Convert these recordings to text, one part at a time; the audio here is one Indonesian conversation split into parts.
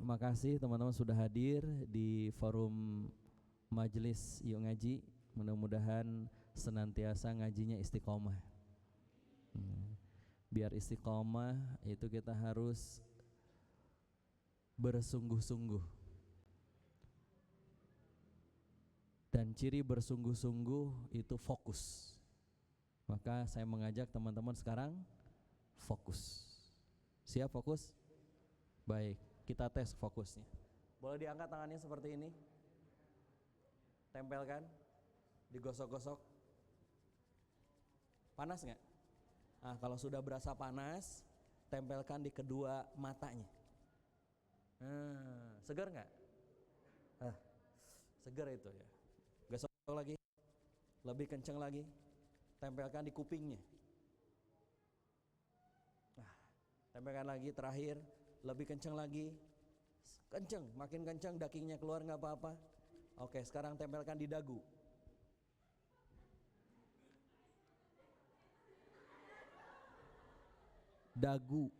makasih teman-teman sudah hadir di forum Majelis Yuk Ngaji. Mudah-mudahan senantiasa ngajinya istiqomah. Biar istiqomah itu kita harus bersungguh-sungguh. Dan ciri bersungguh-sungguh itu fokus. Maka saya mengajak teman-teman sekarang fokus. Siap fokus? Baik, kita tes fokusnya. Boleh diangkat tangannya seperti ini. Tempelkan, digosok-gosok. Panas nggak? Nah, kalau sudah berasa panas, tempelkan di kedua matanya. Segar nggak? Segar itu ya. Gosok lagi, lebih kencang lagi. Tempelkan di kupingnya. Nah, tempelkan lagi, terakhir, lebih kencang lagi. Kencang, makin kencang, dagingnya keluar nggak apa-apa. Oke, sekarang tempelkan di dagu. Dagu.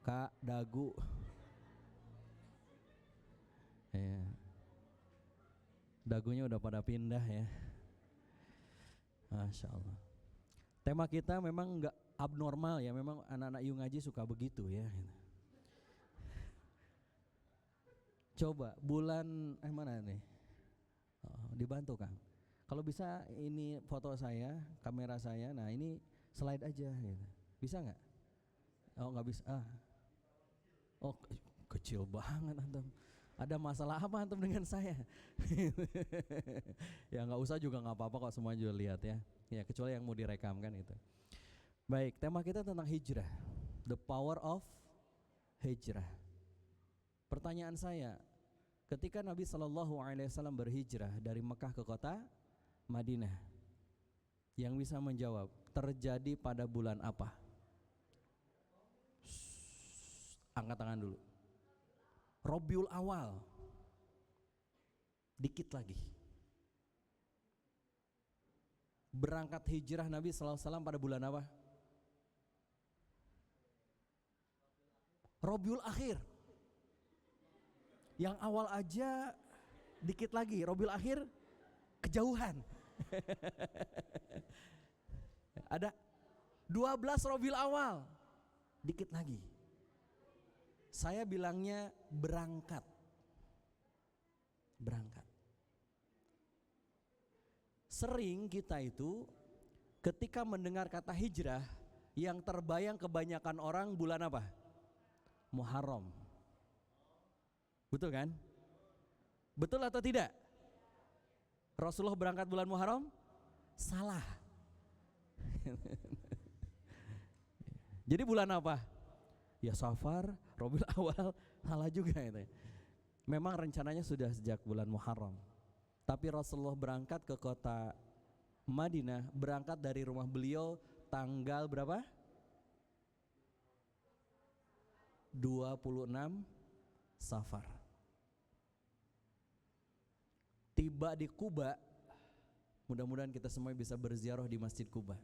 Kak, dagu. Ya. Dagunya udah pada pindah ya. Masya Allah. Tema kita memang nggak abnormal ya, memang anak-anak Yuk Ngaji suka begitu ya. Coba bulan mana nih? Dibantu Kang. Kalau bisa ini foto saya, kamera saya. Nah ini slide aja. Gitu. Bisa nggak? Oh nggak bisa. Oh kecil banget antum. Ada masalah apa antum dengan saya? Ya nggak usah juga nggak apa-apa kok, semua juga lihat ya. Ya kecuali yang mau direkam kan itu. Baik, tema kita tentang hijrah. The power of hijrah. Pertanyaan saya, ketika Nabi SAW berhijrah dari Mekah ke kota Madinah, yang bisa menjawab terjadi pada bulan apa? Angkat tangan dulu. Rabiul Awal. Dikit lagi. Berangkat hijrah Nabi SAW pada bulan apa? Rabiul Akhir. Yang awal aja dikit lagi, Rabiul Akhir kejauhan. Ada 12 Rabiul Awal, dikit lagi. Saya bilangnya berangkat. Berangkat. Sering kita itu ketika mendengar kata hijrah, yang terbayang kebanyakan orang bulan apa? Muharram. Betul kan? Betul atau tidak? Rasulullah berangkat bulan Muharram? Salah. Jadi bulan apa? Ya Safar, Rabiul Awal, salah juga itu. Memang rencananya sudah sejak bulan Muharram. Tapi Rasulullah berangkat ke kota Madinah, berangkat dari rumah beliau tanggal berapa? 26 Safar. Tiba di Kuba, mudah-mudahan kita semua bisa berziarah di Masjid Kuba.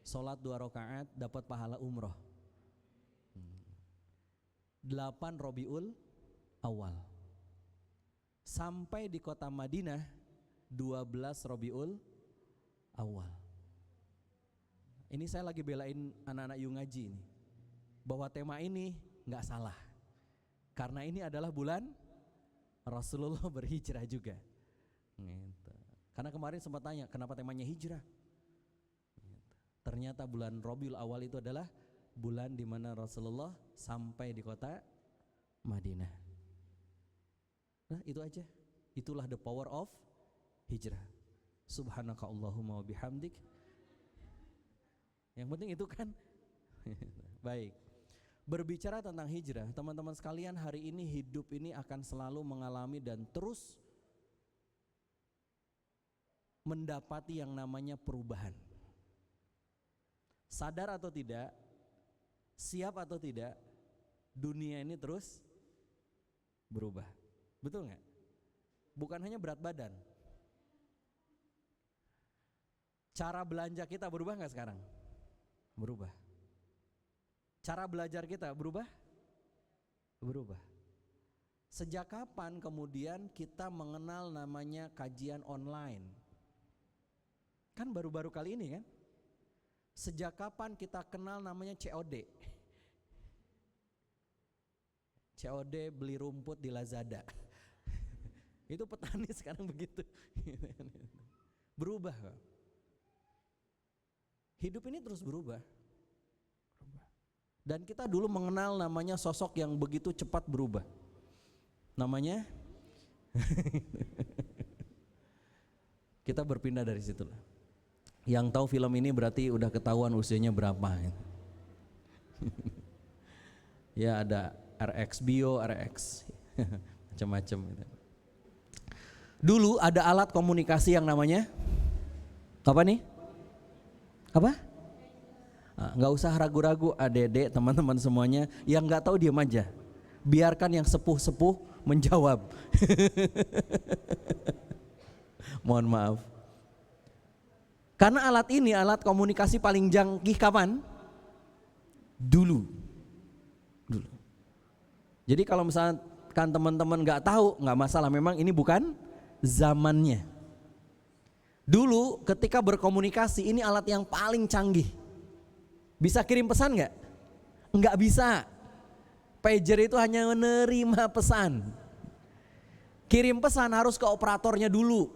Sholat 2 rakaat dapat pahala umroh. 8 Rabiul Awal. Sampai di kota Madinah 12 Rabiul Awal. Ini saya lagi belain anak-anak Yuk Ngaji ini, bahwa tema ini nggak salah. Karena ini adalah bulan Rasulullah berhijrah juga. Gitu. Karena kemarin sempat tanya kenapa temanya hijrah. Gitu. Ternyata bulan Rabiul Awal itu adalah bulan di mana Rasulullah sampai di kota Madinah. Nah itu aja. Itulah the power of hijrah. Subhanaka Allahumma wa bihamdik. Yang penting itu kan. Baik. Berbicara tentang hijrah, teman-teman sekalian, hari ini hidup ini akan selalu mengalami dan terus mendapati yang namanya perubahan. Sadar atau tidak, siap atau tidak, dunia ini terus berubah. Betul nggak? Bukan hanya berat badan. Cara belanja kita berubah nggak sekarang? Berubah. Cara belajar kita berubah? Berubah. Sejak kapan kemudian kita mengenal namanya kajian online? Kan baru-baru kali ini kan? Sejak kapan kita kenal namanya COD? COD beli rumput di Lazada. Itu petani sekarang begitu. Berubah. Hidup ini terus berubah. Dan kita dulu mengenal namanya sosok yang begitu cepat berubah. Namanya kita berpindah dari situ. Yang tahu film ini berarti udah ketahuan usianya berapa. Ya ada RX Bio, RX macam-macam. Dulu ada alat komunikasi yang namanya apa nih? Apa? Nggak usah ragu-ragu, adik-adik, teman-teman semuanya yang nggak tahu diam aja. Biarkan yang sepuh-sepuh menjawab. Mohon maaf. Karena alat ini alat komunikasi paling canggih kapan? Dulu. Jadi kalau misalkan teman-teman nggak tahu, nggak masalah. Memang ini bukan zamannya. Dulu ketika berkomunikasi ini alat yang paling canggih. Bisa kirim pesan nggak? Nggak bisa. Pager itu hanya menerima pesan. Kirim pesan harus ke operatornya dulu.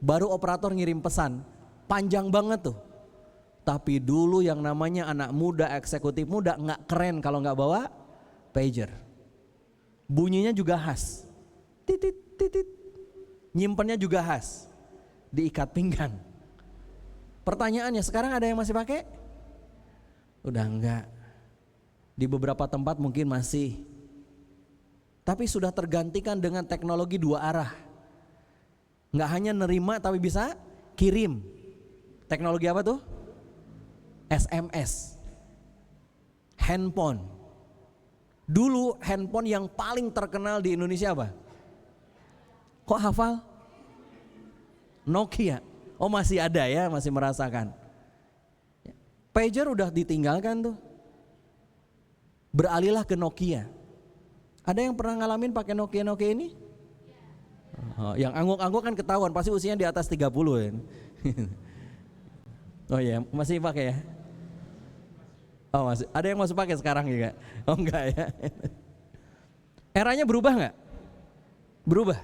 Baru operator ngirim pesan. Panjang banget tuh. Tapi dulu yang namanya anak muda, eksekutif muda nggak keren kalau nggak bawa pager. Bunyinya juga khas. Titit titit. Nyimpennya juga khas. Diikat pinggang. Pertanyaannya, sekarang ada yang masih pakai? Udah enggak. Di beberapa tempat mungkin masih. Tapi sudah tergantikan dengan teknologi dua arah. Enggak hanya nerima tapi bisa kirim. Teknologi apa tuh? SMS. Handphone. Dulu handphone yang paling terkenal di Indonesia apa? Kok hafal? Nokia. Oh masih ada ya, masih merasakan. Pager udah ditinggalkan tuh. Beralihlah ke Nokia. Ada yang pernah ngalamin pakai Nokia ini? Oh, yang angguk-angguk kan ketahuan, pasti usianya di atas 30 ya. Oh iya, masih pakai ya? Oh masih. Ada yang masih pakai sekarang juga? Oh enggak ya. Eranya berubah enggak? Berubah.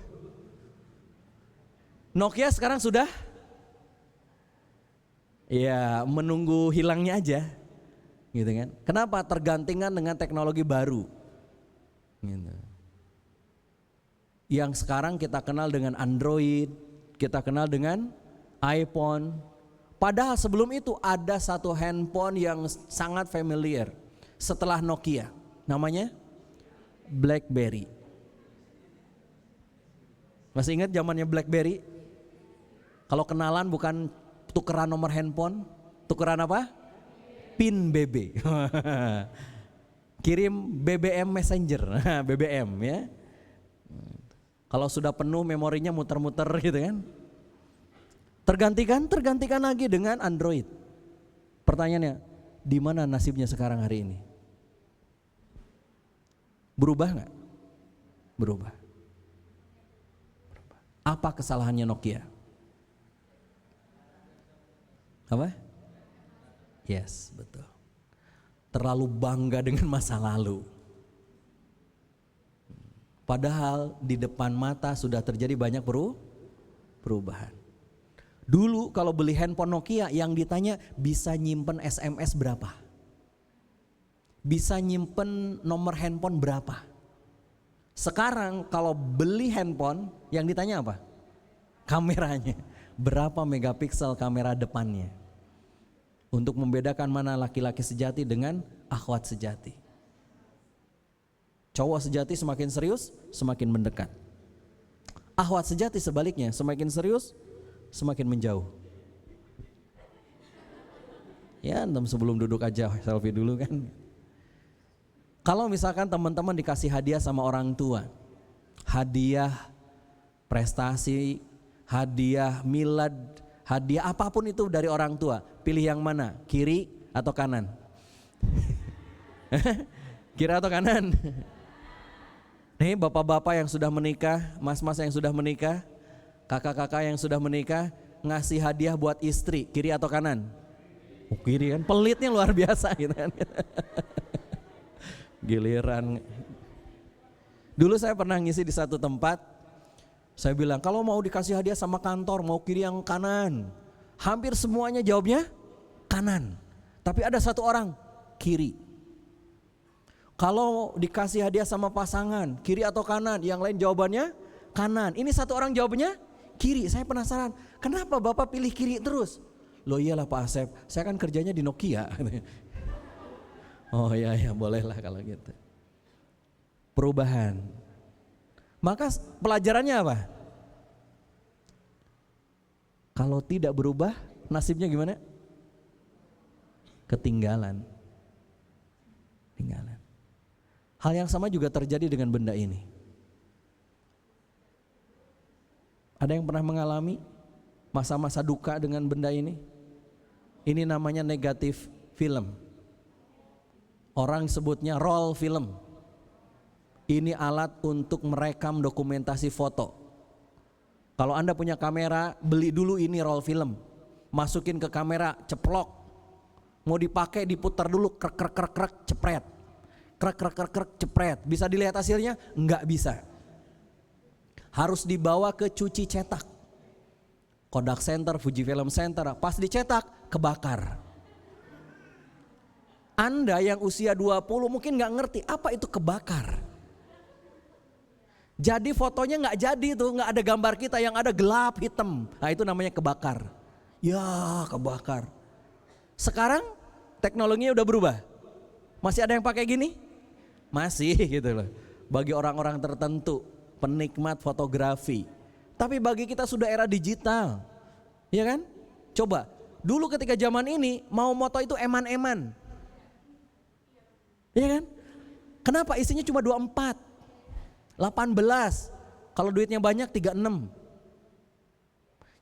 Nokia sekarang sudah ya menunggu hilangnya aja. Gitu kan. Kenapa? Tergantikan dengan teknologi baru. Gitu. Yang sekarang kita kenal dengan Android, kita kenal dengan iPhone. Padahal sebelum itu ada satu handphone yang sangat familiar setelah Nokia. Namanya BlackBerry. Masih ingat zamannya BlackBerry? Kalau kenalan bukan tukeran nomor handphone, tukeran apa? PIN BB. Kirim BBM Messenger, BBM ya. Kalau sudah penuh memorinya muter-muter gitu kan. Tergantikan lagi dengan Android. Pertanyaannya, di mana nasibnya sekarang hari ini? Berubah nggak? Berubah. Apa kesalahannya Nokia? Apa? Yes, betul. Terlalu bangga dengan masa lalu. Padahal di depan mata sudah terjadi banyak perubahan. Dulu kalau beli handphone Nokia yang ditanya bisa nyimpen SMS berapa? Bisa nyimpen nomor handphone berapa? Sekarang kalau beli handphone yang ditanya apa? Kameranya. Berapa megapiksel kamera depannya? Untuk membedakan mana laki-laki sejati dengan akhwat sejati. Cowok sejati semakin serius, semakin mendekat. Akhwat sejati sebaliknya, semakin serius, semakin menjauh. Ya, antum sebelum duduk aja selfie dulu kan. Kalau misalkan teman-teman dikasih hadiah sama orang tua, hadiah prestasi, hadiah milad, hadiah apapun itu dari orang tua, pilih yang mana? Kiri atau kanan? Kiri atau kanan? Nih bapak-bapak yang sudah menikah, mas-mas yang sudah menikah, kakak-kakak yang sudah menikah, ngasih hadiah buat istri, kiri atau kanan? Oh, kiri kan, pelitnya luar biasa gitu kan. Giliran. Dulu saya pernah ngisi di satu tempat, saya bilang kalau mau dikasih hadiah sama kantor, mau kiri yang kanan. Hampir semuanya jawabnya kanan. Tapi ada satu orang, kiri. Kalau dikasih hadiah sama pasangan, kiri atau kanan? Yang lain jawabannya kanan. Ini satu orang jawabnya kiri. Saya penasaran, kenapa Bapak pilih kiri terus? Loh iyalah Pak Asep, saya kan kerjanya di Nokia. Oh iya bolehlah kalau gitu. Perubahan. Maka pelajarannya apa? Kalau tidak berubah, nasibnya gimana? Ketinggalan. Ketinggalan. Hal yang sama juga terjadi dengan benda ini. Ada yang pernah mengalami masa-masa duka dengan benda ini? Ini namanya negatif film. Orang sebutnya roll film. Ini alat untuk merekam dokumentasi foto. Kalau Anda punya kamera, beli dulu ini roll film. Masukin ke kamera, ceplok. Mau dipakai diputar dulu, krek krek krek krek, cepret. Krek krek krek krek, cepret. Bisa dilihat hasilnya? Enggak bisa. Harus dibawa ke cuci cetak. Kodak Center, Fuji Film Center, pas dicetak kebakar. Anda yang usia 20 mungkin gak ngerti apa itu kebakar. Jadi fotonya gak jadi tuh, gak ada gambar kita, yang ada gelap hitam. Nah itu namanya kebakar. Ya kebakar. Sekarang teknologinya udah berubah. Masih ada yang pakai gini? Masih gitu loh. Bagi orang-orang tertentu, penikmat fotografi. Tapi bagi kita sudah era digital. Ya kan? Coba, dulu ketika zaman ini mau moto itu eman-eman. Iya kan? Kenapa isinya cuma 24, 18, kalau duitnya banyak 36.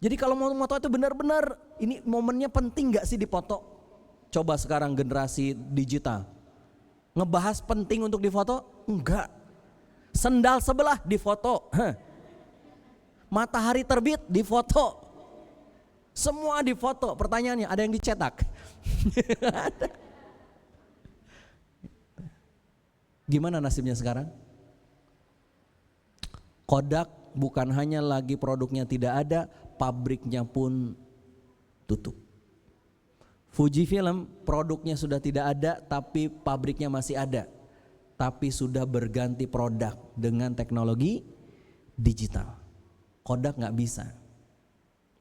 Jadi kalau mau moto itu benar-benar ini momennya penting gak sih dipoto? Coba sekarang generasi digital ngebahas penting untuk difoto? Enggak. Sendal sebelah difoto, matahari terbit difoto, semua difoto. Pertanyaannya ada yang dicetak? Ada. Gimana nasibnya sekarang? Kodak bukan hanya lagi produknya tidak ada, pabriknya pun tutup. Fuji Film produknya sudah tidak ada tapi pabriknya masih ada. Tapi sudah berganti produk dengan teknologi digital. Kodak gak bisa.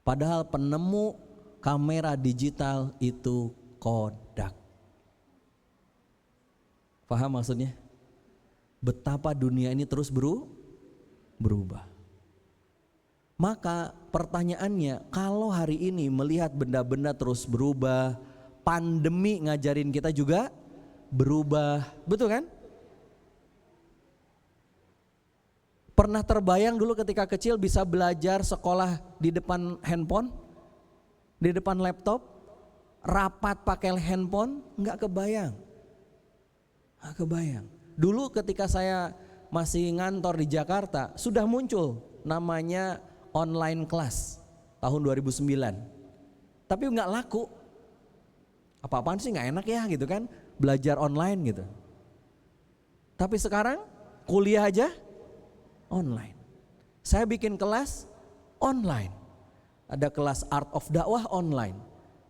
Padahal penemu kamera digital itu Kodak. Paham maksudnya? Betapa dunia ini terus berubah. Maka pertanyaannya, kalau hari ini melihat benda-benda terus berubah, pandemi ngajarin kita juga berubah, betul kan? Pernah terbayang dulu ketika kecil bisa belajar sekolah di depan handphone, di depan laptop, rapat pakai handphone? Enggak kebayang. Enggak kebayang. Dulu ketika saya masih ngantor di Jakarta, sudah muncul namanya online class tahun 2009. Tapi enggak laku. Apa-apaan sih enggak enak ya gitu kan, belajar online gitu. Tapi sekarang kuliah aja online. Saya bikin kelas online. Ada kelas Art of Dakwah online.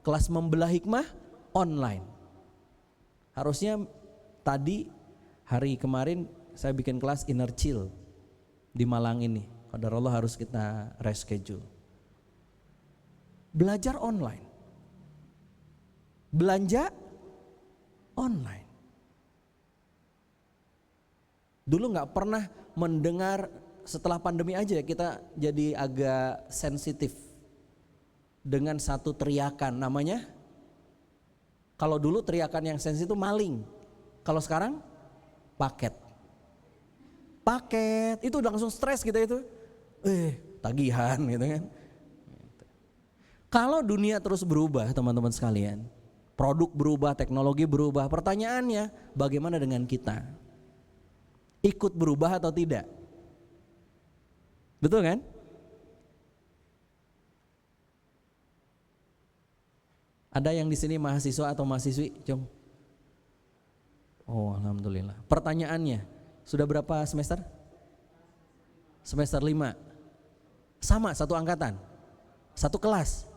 Kelas Membelah Hikmah online. Harusnya tadi hari kemarin saya bikin kelas Inner Chill di Malang ini. Qadarullah harus kita reschedule. Belajar online. Belanja online. Dulu gak pernah mendengar, setelah pandemi aja kita jadi agak sensitif dengan satu teriakan namanya. Kalau dulu teriakan yang sensitif itu maling. Kalau sekarang paket. Paket itu udah langsung stres kita itu. Tagihan gitu kan. Kalau dunia terus berubah teman-teman sekalian, produk berubah, teknologi berubah, pertanyaannya bagaimana dengan kita? ikut berubah atau tidak? Betul kan? Ada yang di sini mahasiswa atau mahasiswi, Cung? Oh, alhamdulillah. Pertanyaannya, sudah berapa semester? Semester 5. Sama, satu angkatan? Satu kelas?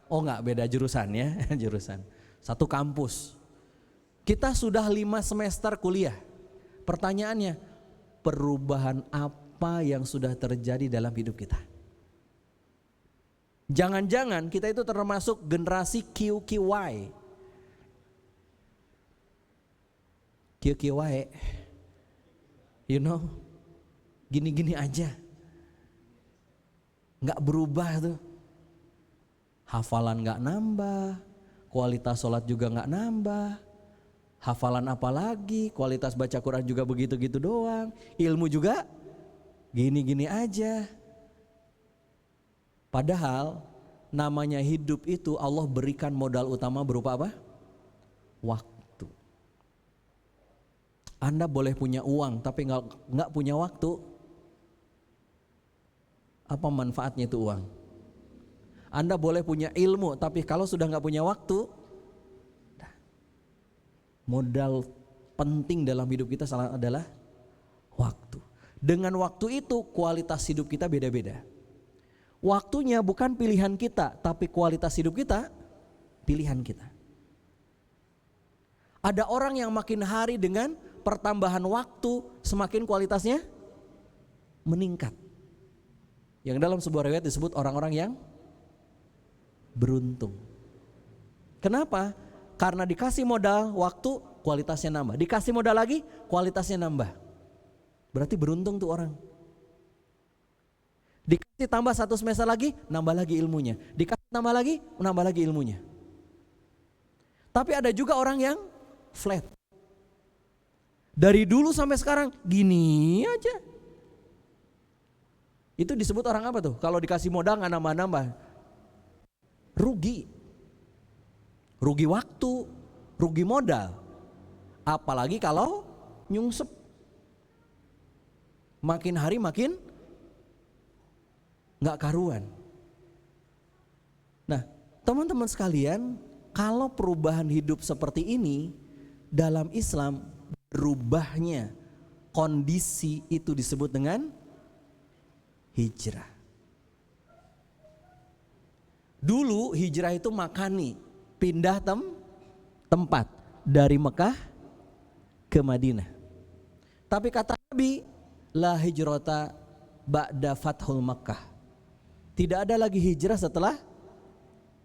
Oh enggak, beda jurusan ya, jurusan. Satu kampus. Kita sudah 5 semester kuliah. Pertanyaannya, perubahan apa yang sudah terjadi dalam hidup kita? Jangan-jangan kita itu termasuk generasi QQY. QQY, you know, gini-gini aja. Nggak berubah tuh. Hafalan nggak nambah, kualitas sholat juga nggak nambah. Hafalan apa lagi, kualitas baca Quran juga begitu-gitu doang. Ilmu juga gini-gini aja. Padahal namanya hidup itu Allah berikan modal utama berupa apa? Waktu. Anda boleh punya uang tapi nggak punya waktu. Apa manfaatnya itu uang? Anda boleh punya ilmu tapi kalau sudah nggak punya waktu, modal penting dalam hidup kita adalah waktu. Dengan waktu itu kualitas hidup kita beda-beda. Waktunya bukan pilihan kita, tapi kualitas hidup kita pilihan kita. Ada orang yang makin hari dengan pertambahan waktu semakin kualitasnya meningkat. Yang dalam sebuah riwayat disebut orang-orang yang beruntung. Kenapa? Karena dikasih modal waktu kualitasnya nambah. Dikasih modal lagi kualitasnya nambah. Berarti beruntung tuh orang. Dikasih tambah 1 semester lagi, nambah lagi ilmunya. Dikasih tambah lagi, nambah lagi ilmunya. Tapi ada juga orang yang flat. Dari dulu sampai sekarang gini aja. Itu disebut orang apa tuh? Kalau dikasih modal nggak nambah-nambah, rugi. Rugi waktu, rugi modal. Apalagi kalau nyungsep. Makin hari makin nggak karuan. Nah, teman-teman sekalian, kalau perubahan hidup seperti ini dalam Islam, berubahnya kondisi itu disebut dengan hijrah. Dulu hijrah itu makani, pindah tempat dari Mekah ke Madinah. Tapi kata Nabi, la hijrata ba'da fathul Makkah. Tidak ada lagi hijrah setelah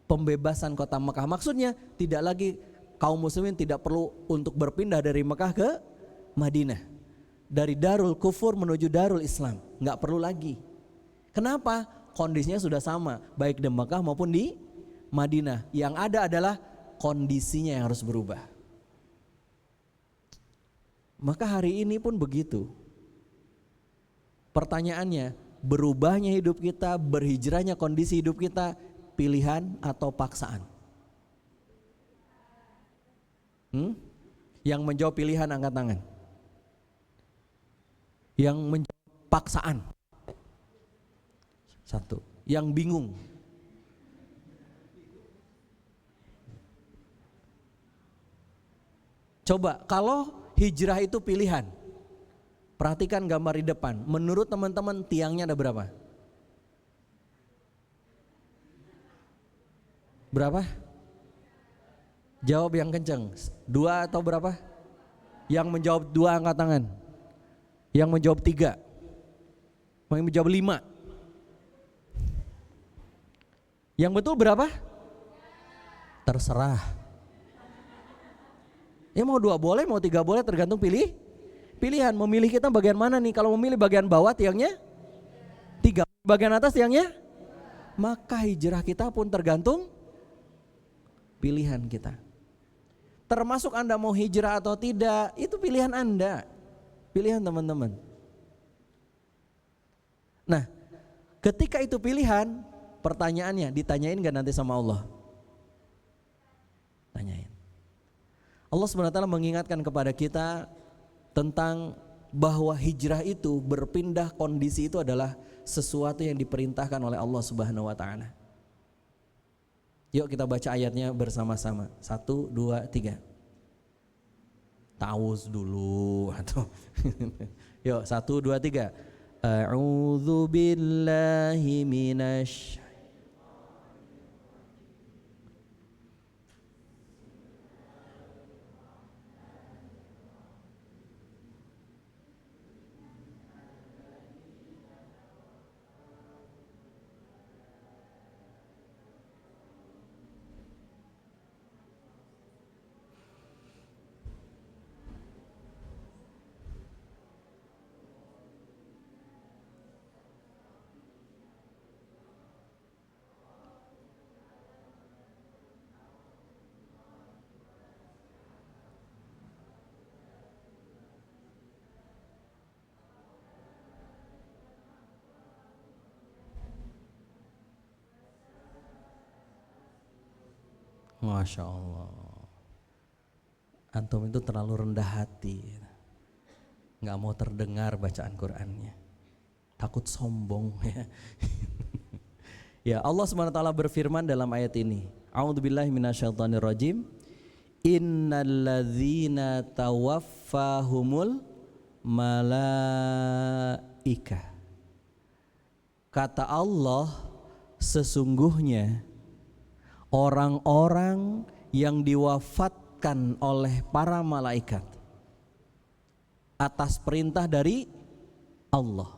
pembebasan kota Mekah. Maksudnya tidak lagi kaum muslimin tidak perlu untuk berpindah dari Mekah ke Madinah. Dari Darul Kufur menuju Darul Islam, nggak perlu lagi. Kenapa? Kondisinya sudah sama, baik di Mekah maupun di Madinah. Yang ada adalah kondisinya yang harus berubah. Maka hari ini pun begitu. Pertanyaannya, berubahnya hidup kita, berhijrahnya kondisi hidup kita, pilihan atau paksaan? Yang menjawab pilihan angkat tangan. Yang menjawab paksaan? 1. Yang bingung? Coba kalau hijrah itu pilihan, perhatikan gambar di depan. Menurut teman-teman tiangnya ada berapa? Berapa? Jawab yang kencang. 2 atau berapa? Yang menjawab 2 angkat tangan. Yang menjawab 3. Yang menjawab 5. Yang betul berapa? Terserah. Ya mau 2 boleh, mau 3 boleh, tergantung pilihan. Memilih kita bagian mana nih? Kalau memilih bagian bawah tiangnya 3, bagian atas tiangnya, maka hijrah kita pun tergantung pilihan kita. Termasuk Anda mau hijrah atau tidak, itu pilihan Anda, pilihan teman-teman. Nah, ketika itu pilihan, pertanyaannya ditanyain gak nanti sama Allah? Tanyain. Allah SWT mengingatkan kepada kita tentang bahwa hijrah itu, berpindah kondisi itu adalah sesuatu yang diperintahkan oleh Allah Subhanahu wa taala. Yuk kita baca ayatnya bersama-sama. 1, 2, 3. Ta'awuz dulu atau yuk 1, 2, 3. A'udzu billahi minasy Masya Allah, antum itu terlalu rendah hati, nggak mau terdengar bacaan Qur'annya, takut sombong ya. Ya, Allah SWT berfirman dalam ayat ini, A'udzubillahi minasyaitonirrajim, innalladzina tawaffahumul malaika. Kata Allah, sesungguhnya orang-orang yang diwafatkan oleh para malaikat atas perintah dari Allah,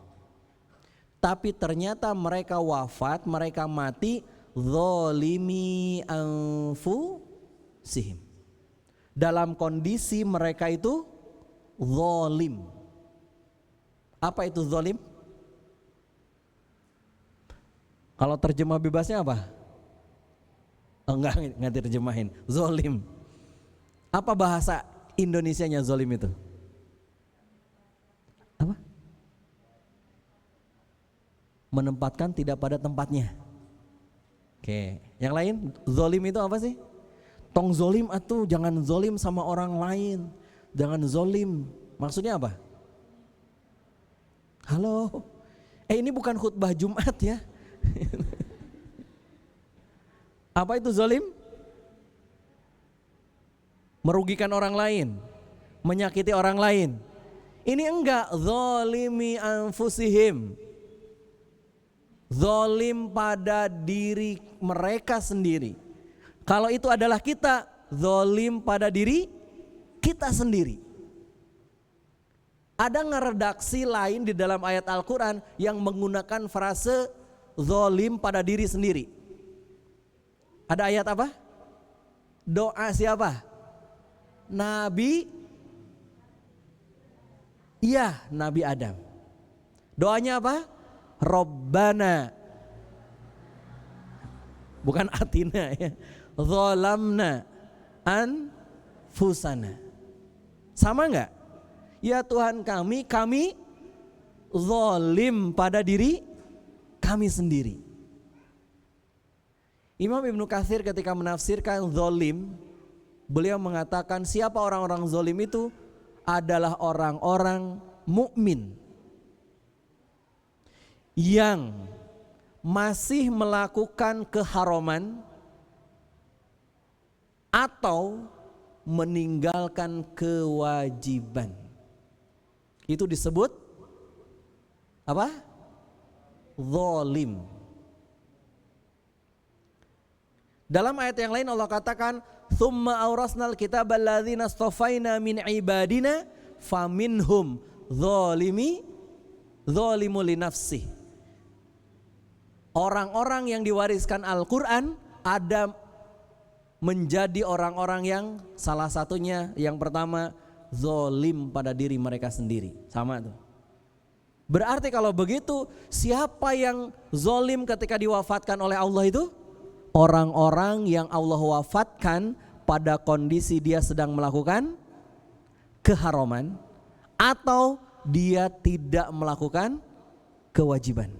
tapi ternyata mereka wafat, mereka mati zalimi anfusihim, dalam kondisi mereka itu zalim. Apa itu zalim? Kalau terjemah bebasnya apa? Enggak diterjemahin. Zolim. Apa bahasa Indonesianya zolim itu? Apa? Menempatkan tidak pada tempatnya. Oke. Yang lain, zolim itu apa sih? Tong zolim atuh, jangan zolim sama orang lain. Jangan zolim. Maksudnya apa? Halo. Ini bukan khutbah Jumat ya. Apa itu zalim? Merugikan orang lain, menyakiti orang lain. Ini enggak, zalimi anfusihim, zalim pada diri mereka sendiri. Kalau itu adalah kita, zalim pada diri kita sendiri. Ada ngeredaksi lain di dalam ayat Al-Quran yang menggunakan frase zalim pada diri sendiri. Ada ayat apa? Doa siapa? Nabi Adam. Doanya apa? Rabbana. Bukan atina ya. Zalamna anfusana. Sama enggak? Ya Tuhan kami zalim pada diri kami sendiri. Imam Ibnu Katsir ketika menafsirkan zalim, beliau mengatakan siapa orang-orang zalim itu adalah orang-orang mukmin yang masih melakukan keharaman atau meninggalkan kewajiban. Itu disebut apa? Zalim. Dalam ayat yang lain Allah katakan, "Tsumma aurasnal kitaba alladzina astafaina min ibadina faminhum dzalimu li nafsihi." Orang-orang yang diwariskan Al-Qur'an ada menjadi orang-orang yang salah satunya yang pertama zalim pada diri mereka sendiri. Sama tuh. Berarti kalau begitu, siapa yang zalim ketika diwafatkan oleh Allah itu? Orang-orang yang Allah wafatkan pada kondisi dia sedang melakukan keharaman atau dia tidak melakukan kewajiban.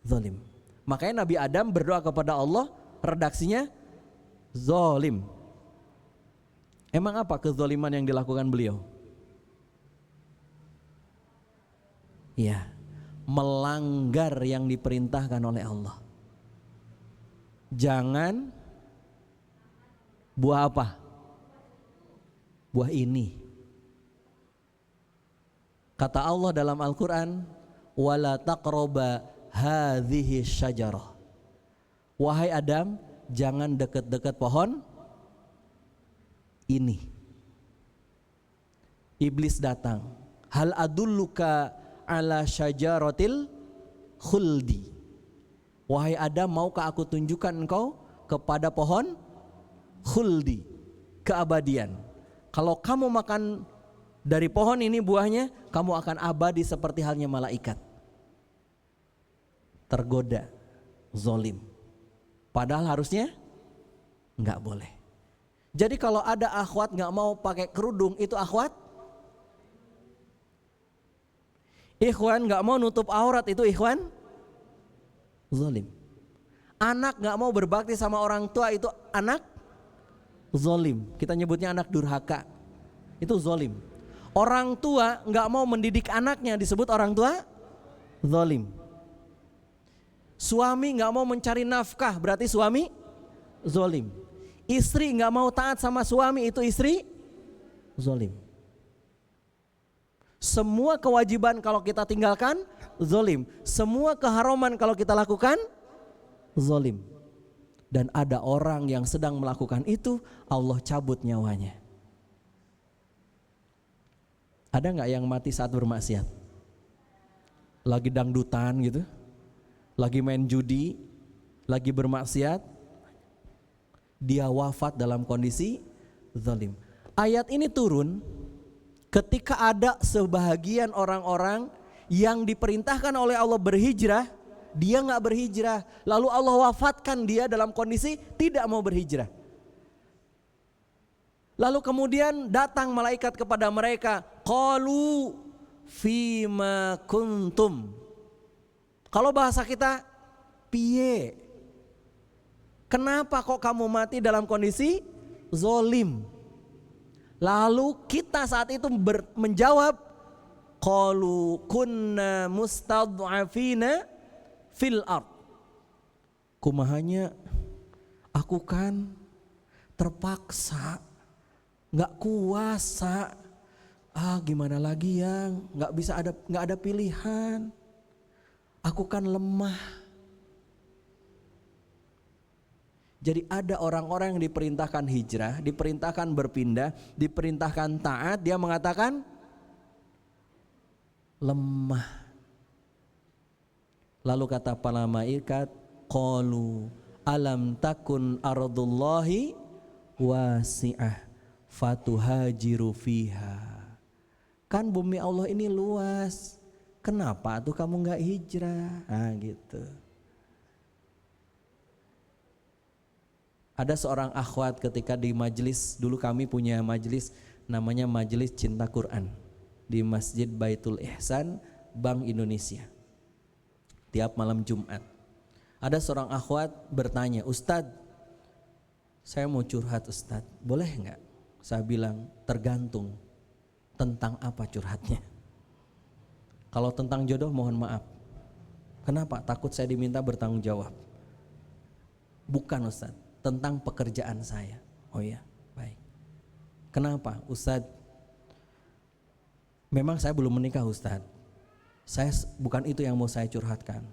Zalim. Makanya Nabi Adam berdoa kepada Allah, redaksinya zalim. Emang apa kezaliman yang dilakukan beliau? Ya, melanggar yang diperintahkan oleh Allah. Jangan buah apa? Buah ini. Kata Allah dalam Al-Quran, wala taqroba hadhihi syajarah. Wahai Adam, jangan dekat-dekat pohon ini. Iblis datang. Hal adulluka ala syajaratil khuldi. Wahai Adam, maukah aku tunjukkan engkau kepada pohon khuldi, keabadian. Kalau kamu makan dari pohon ini buahnya, kamu akan abadi seperti halnya malaikat. Tergoda, zolim. Padahal harusnya nggak boleh. Jadi kalau ada akhwat nggak mau pakai kerudung, itu akhwat. Ikhwan nggak mau nutup aurat, itu ikhwan zalim. Anak nggak mau berbakti sama orang tua, itu anak zalim. Kita nyebutnya anak durhaka, itu zalim. Orang tua nggak mau mendidik anaknya, disebut orang tua zalim. Suami nggak mau mencari nafkah, berarti suami zalim. Istri nggak mau taat sama suami, itu istri zalim. Semua kewajiban kalau kita tinggalkan, zalim. Semua keharaman kalau kita lakukan, zalim. Dan ada orang yang sedang melakukan itu, Allah cabut nyawanya. Ada nggak yang mati saat bermaksiat? Lagi dangdutan gitu, lagi main judi, lagi bermaksiat, dia wafat dalam kondisi zalim. Ayat ini turun ketika ada sebahagian orang-orang yang diperintahkan oleh Allah berhijrah, dia nggak berhijrah, lalu Allah wafatkan dia dalam kondisi tidak mau berhijrah. Lalu kemudian datang malaikat kepada mereka, qalu fima kuntum. Kalau bahasa kita, piye? Kenapa kok kamu mati dalam kondisi zolim? Lalu kita saat itu menjawab, qalu kunna mustad'afina fil ard. Kumahanya, aku kan terpaksa, nggak kuasa. Gimana lagi yang nggak ada pilihan. Aku kan lemah. Jadi ada orang-orang yang diperintahkan hijrah, diperintahkan berpindah, diperintahkan taat, dia mengatakan lemah. Lalu kata para malaikat, qalu alam takun ardullahi wasi'ah fatuhajiru fiha. Kan bumi Allah ini luas, kenapa tuh kamu nggak hijrah? Gitu. Ada seorang akhwat ketika di majelis, dulu kami punya majelis namanya Majelis Cinta Quran di Masjid Baitul Ihsan, Bank Indonesia. Tiap malam Jumat. Ada seorang akhwat bertanya, Ustadz, saya mau curhat Ustadz, boleh nggak? Saya bilang tergantung tentang apa curhatnya. Kalau tentang jodoh mohon maaf. Kenapa? Takut saya diminta bertanggung jawab. Bukan Ustadz, tentang pekerjaan saya. Oh iya, baik. Kenapa Ustadz? Memang saya belum menikah Ustadz. Saya bukan itu yang mau saya curhatkan.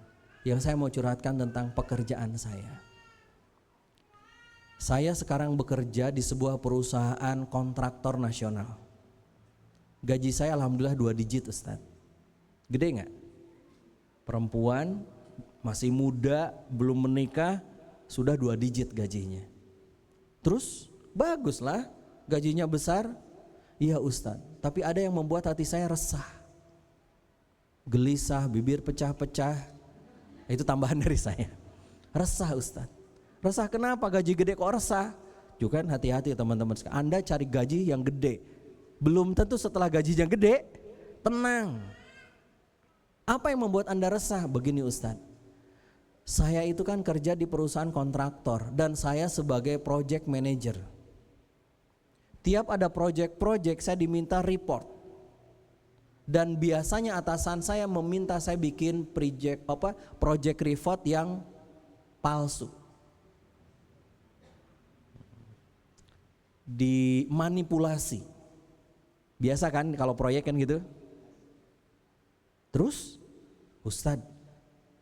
Yang saya mau curhatkan tentang pekerjaan saya. Saya sekarang bekerja di sebuah perusahaan kontraktor nasional. Gaji saya alhamdulillah 2 digit Ustadz. Gede gak? Perempuan masih muda, belum menikah, sudah 2 digit gajinya. Terus baguslah, gajinya besar. Iya Ustadz, tapi ada yang membuat hati saya resah, gelisah, bibir pecah-pecah. Itu tambahan dari saya. Resah Ustadz. Resah kenapa? Gaji gede kok resah? Juga kan hati-hati teman-teman. Anda cari gaji yang gede, belum tentu setelah gajinya gede tenang. Apa yang membuat Anda resah? Begini Ustadz, saya itu kan kerja di perusahaan kontraktor dan saya sebagai project manager. Tiap ada project saya diminta report. Dan biasanya atasan saya meminta saya bikin project report yang palsu. Dimanipulasi. Biasa kan kalau proyek kan gitu. Terus, Ustadz,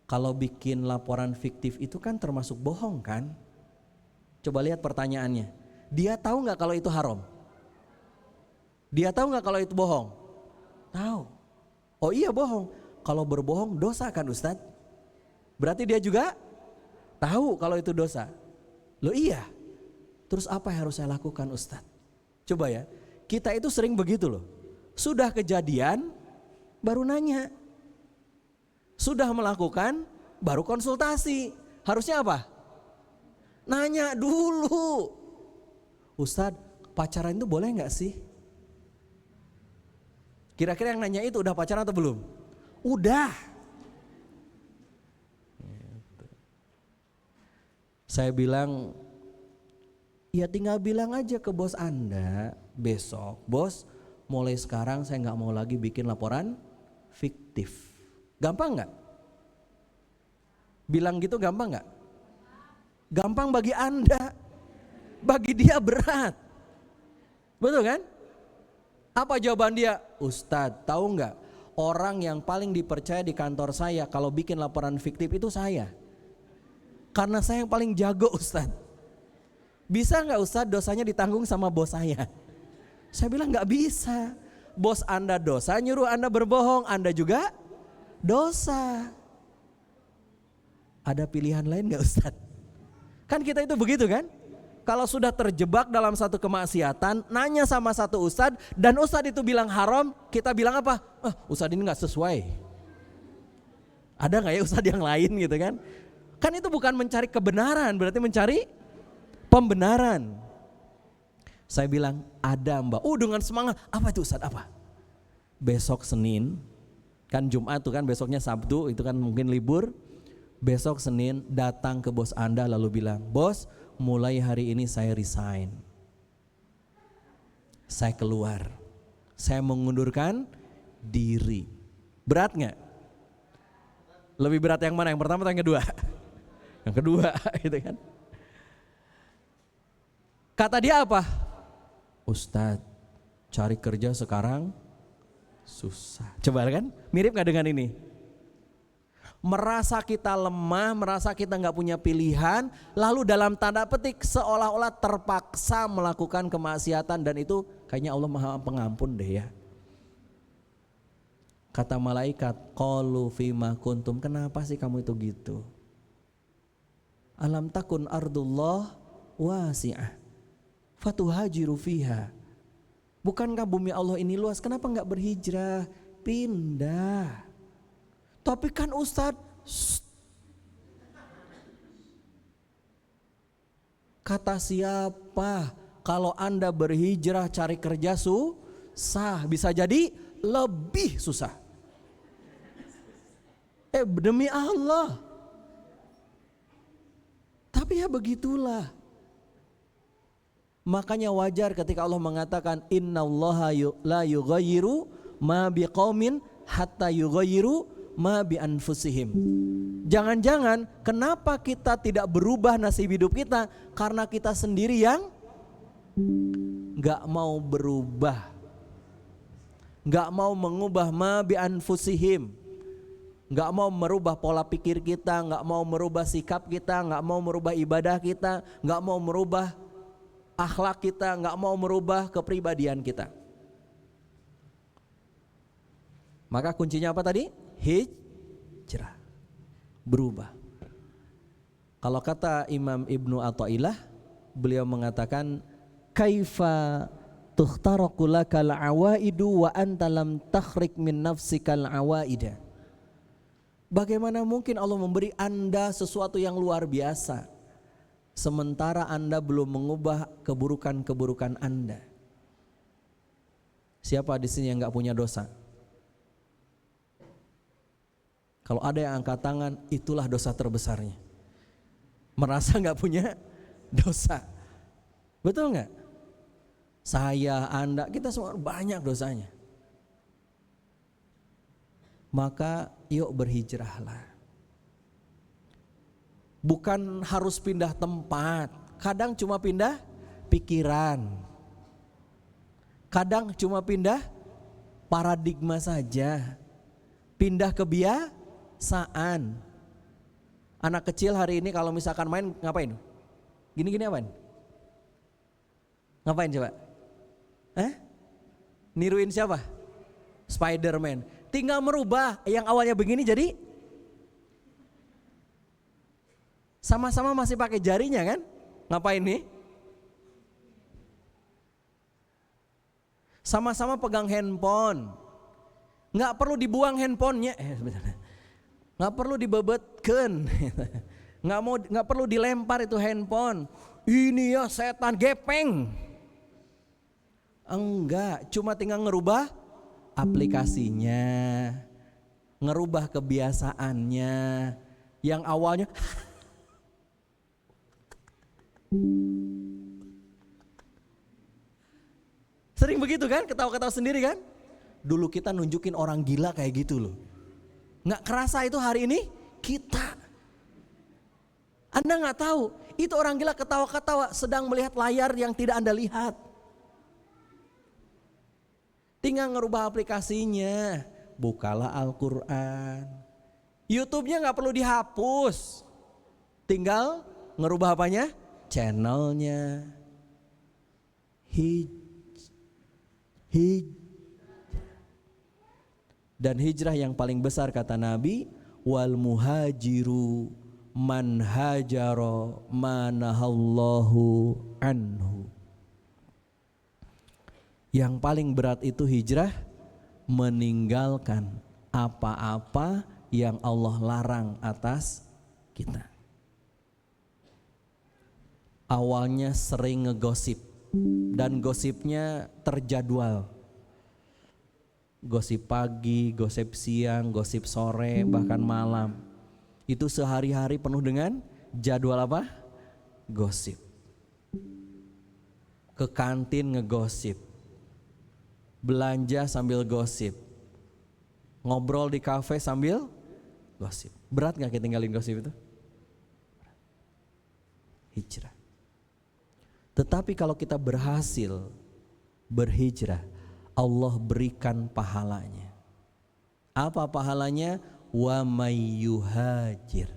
kalau bikin laporan fiktif itu kan termasuk bohong kan? Coba lihat pertanyaannya. Dia tahu nggak kalau itu haram? Dia tahu nggak kalau itu bohong? Tahu. Oh iya bohong. Kalau berbohong dosa kan Ustadz? Berarti dia juga tahu kalau itu dosa. Loh iya. Terus apa yang harus saya lakukan Ustadz? Coba ya. Kita itu sering begitu loh. Sudah kejadian baru nanya. Sudah melakukan baru konsultasi. Harusnya apa? Nanya dulu. Ustadz, pacaran itu boleh gak sih? Kira-kira yang nanya itu udah pacaran atau belum? Udah. Saya bilang, ya tinggal bilang aja ke bos Anda besok, bos mulai sekarang saya gak mau lagi bikin laporan fiktif. Gampang gak? Bilang gitu gampang gak? Gampang bagi Anda, bagi dia berat. Betul kan? Apa jawaban dia? Ustadz, tahu nggak? Orang yang paling dipercaya di kantor saya kalau bikin laporan fiktif itu saya. Karena saya yang paling jago Ustadz. Bisa nggak Ustadz dosanya ditanggung sama bos saya? Saya bilang nggak bisa. Bos Anda dosa, nyuruh Anda berbohong, Anda juga dosa. Ada pilihan lain nggak Ustadz? Kan kita itu begitu kan? Kalau sudah terjebak dalam satu kemaksiatan, nanya sama satu ustadz dan ustadz itu bilang haram, kita bilang apa? Ustadz ini gak sesuai. Ada gak ya ustadz yang lain gitu kan? Kan itu bukan mencari kebenaran, berarti mencari pembenaran. Saya bilang ada mbak, dengan semangat. Apa itu ustadz, apa? Besok Senin, kan Jumat tuh kan, besoknya Sabtu, itu kan mungkin libur. Besok Senin datang ke bos Anda lalu bilang, bos, mulai hari ini saya resign. Saya keluar. Saya mengundurkan diri. Berat gak? Lebih berat yang mana? Yang pertama atau yang kedua? Yang kedua gitu kan. Kata dia apa? Ustadz, cari kerja sekarang susah. Coba kan? Mirip gak dengan ini? Merasa kita lemah, merasa kita gak punya pilihan, lalu dalam tanda petik seolah-olah terpaksa melakukan kemaksiatan, dan itu kayaknya Allah Maha Pengampun deh ya. Kata malaikat, qalu fima kuntum, kenapa sih kamu itu gitu? Alam takun ardullah wasi'ah fatuhajiru fiha. Bukankah bumi Allah ini luas, kenapa gak berhijrah? Pindah. Tapi kan Ustadz, kata siapa kalau Anda berhijrah cari kerja susah, bisa jadi lebih susah. Demi Allah. Tapi ya begitulah. Makanya wajar ketika Allah mengatakan innallaha la yughayyiru ma biqaumin hatta yughayyiru ma bi anfusihim. Jangan-jangan kenapa kita tidak berubah nasib hidup kita? Karena kita sendiri yang gak mau berubah, gak mau mengubah ma bi anfusihim, gak mau merubah pola pikir kita, gak mau merubah sikap kita, gak mau merubah ibadah kita, gak mau merubah akhlak kita, gak mau merubah kepribadian kita. Maka kuncinya apa tadi? Hijrah, berubah. Kalau kata Imam Ibnu Athaillah, beliau mengatakan kaifa tukhtaraku lakal awaidu wa anta lam takhrik min nafsikal awaida. Bagaimana mungkin Allah memberi Anda sesuatu yang luar biasa sementara Anda belum mengubah keburukan-keburukan Anda? Siapa di sini yang enggak punya dosa? Kalau ada yang angkat tangan, itulah dosa terbesarnya. Merasa gak punya dosa. Betul gak? Saya, Anda, kita semua banyak dosanya. maka yuk berhijrahlah. Bukan harus pindah tempat, kadang cuma pindah pikiran, kadang cuma pindah paradigma saja, pindah kebiasaan. Anak kecil hari ini kalau misalkan main ngapain? Gini-gini apaan? Ngapain coba? Niruin siapa? Spider-Man. Tinggal merubah yang awalnya begini jadi sama-sama masih pakai jarinya kan? Ngapain nih? Sama-sama pegang handphone. Nggak perlu dibuang handphonenya. Nggak perlu dibebetkan. Nggak perlu dilempar itu handphone. Ini ya setan gepeng. Enggak, cuma tinggal ngerubah aplikasinya, ngerubah kebiasaannya. Yang awalnya sering begitu kan, ketawa-ketawa sendiri kan. Dulu kita nunjukin orang gila kayak gitu loh. Nggak kerasa itu hari ini kita. Anda nggak tahu, itu orang gila ketawa-ketawa sedang melihat layar yang tidak Anda lihat. Tinggal ngerubah aplikasinya, bukalah Al-Quran. YouTube-nya nggak perlu dihapus, tinggal ngerubah apanya? Channelnya. Dan hijrah yang paling besar kata Nabi, wal muhajiru man hajara manahallahu anhu. Yang paling berat itu hijrah meninggalkan apa-apa yang Allah larang atas kita. Awalnya sering ngegosip dan gosipnya terjadwal. Gosip pagi, gosip siang, gosip sore, bahkan malam. Itu sehari-hari penuh dengan jadwal apa? Gosip. Ke kantin ngegosip. Belanja sambil gosip. Ngobrol di kafe sambil gosip. Berat gak kita tinggalin gosip itu? Hijrah. Tetapi kalau kita berhasil berhijrah, Allah berikan pahalanya. Apa pahalanya? Wa may yuhajir.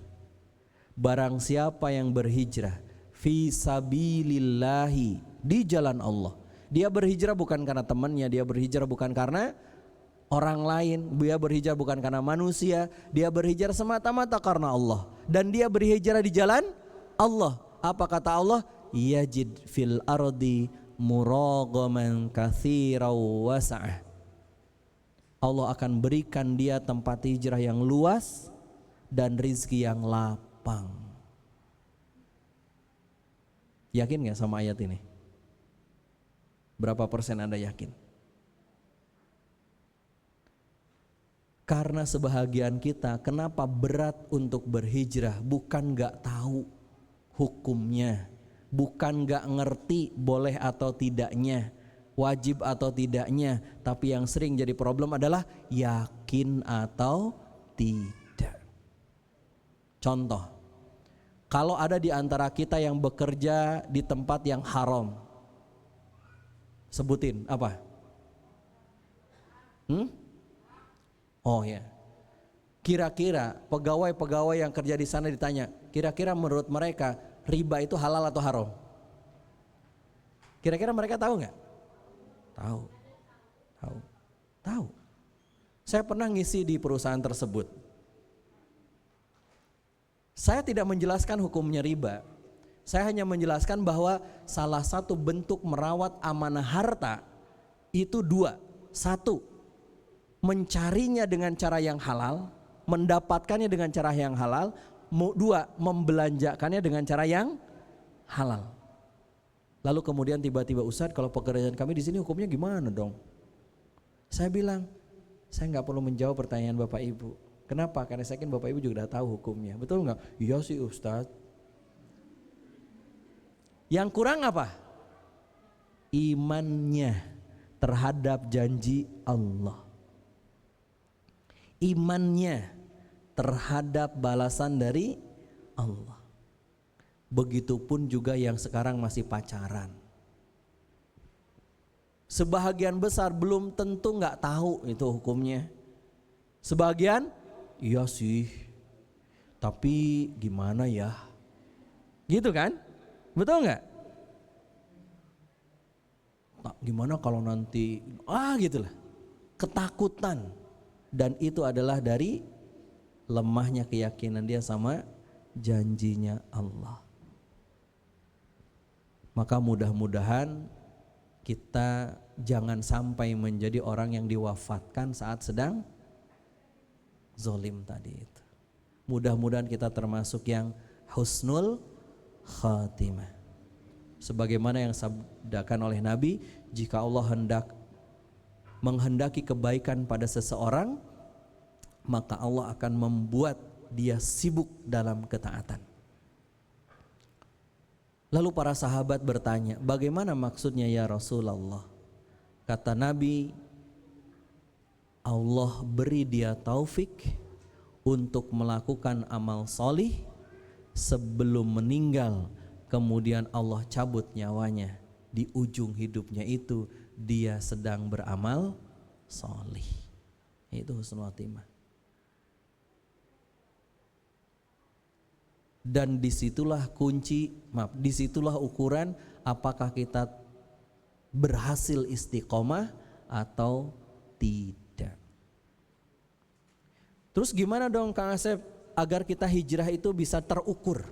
Barang siapa yang berhijrah fi sabilillahi, di jalan Allah. Dia berhijrah bukan karena temannya, dia berhijrah bukan karena orang lain, dia berhijrah bukan karena manusia, dia berhijrah semata-mata karena Allah. Dan dia berhijrah di jalan Allah. Apa kata Allah? Yajid fil ardi muragaman katsiran wasa'ah. Allah akan berikan dia tempat hijrah yang luas dan rizki yang lapang. Yakin gak sama ayat ini? Berapa persen Anda yakin? Karena sebahagian kita kenapa berat untuk berhijrah, bukan gak tahu hukumnya, bukan gak ngerti boleh atau tidaknya, wajib atau tidaknya, tapi yang sering jadi problem adalah yakin atau tidak. Contoh, kalau ada di antara kita yang bekerja di tempat yang haram, sebutin apa? Oh ya, kira-kira pegawai-pegawai yang kerja di sana ditanya, kira-kira menurut mereka riba itu halal atau haram? Kira-kira mereka tahu nggak? Tahu. Saya pernah ngisi di perusahaan tersebut. Saya tidak menjelaskan hukumnya riba. Saya hanya menjelaskan bahwa salah satu bentuk merawat amanah harta itu dua. Satu, mencarinya dengan cara yang halal, mendapatkannya dengan cara yang halal. Dua, membelanjakannya dengan cara yang halal. Lalu kemudian tiba-tiba, Ustadz, kalau pekerjaan kami di sini hukumnya gimana dong? Saya bilang, saya nggak perlu menjawab pertanyaan Bapak Ibu. Kenapa? Karena saya yakin Bapak Ibu juga udah tahu hukumnya. Betul nggak? Iya sih Ustadz. Yang kurang apa? Imannya terhadap janji Allah. imannya terhadap balasan dari Allah. Begitupun juga yang sekarang masih pacaran. Sebahagian besar belum tentu nggak tahu itu hukumnya. Sebagian, iya sih, tapi gimana ya? Gitu kan? Betul nggak? Nah, gimana kalau nanti, gitulah. Ketakutan. Dan itu adalah dari lemahnya keyakinan dia sama janjinya Allah. Maka mudah-mudahan kita jangan sampai menjadi orang yang diwafatkan saat sedang zolim tadi itu. Mudah-mudahan kita termasuk yang husnul khatimah. Sebagaimana yang sabdakan oleh Nabi, jika Allah menghendaki kebaikan pada seseorang, maka Allah akan membuat dia sibuk dalam ketaatan. Lalu para sahabat bertanya, bagaimana maksudnya ya Rasulullah? Kata Nabi, Allah beri dia taufik untuk melakukan amal solih sebelum meninggal. Kemudian Allah cabut nyawanya. Di ujung hidupnya itu dia sedang beramal solih. Itu husnul khatimah. Dan disitulah disitulah ukuran apakah kita berhasil istiqomah atau tidak. Terus gimana dong Kang Asep agar kita hijrah itu bisa terukur?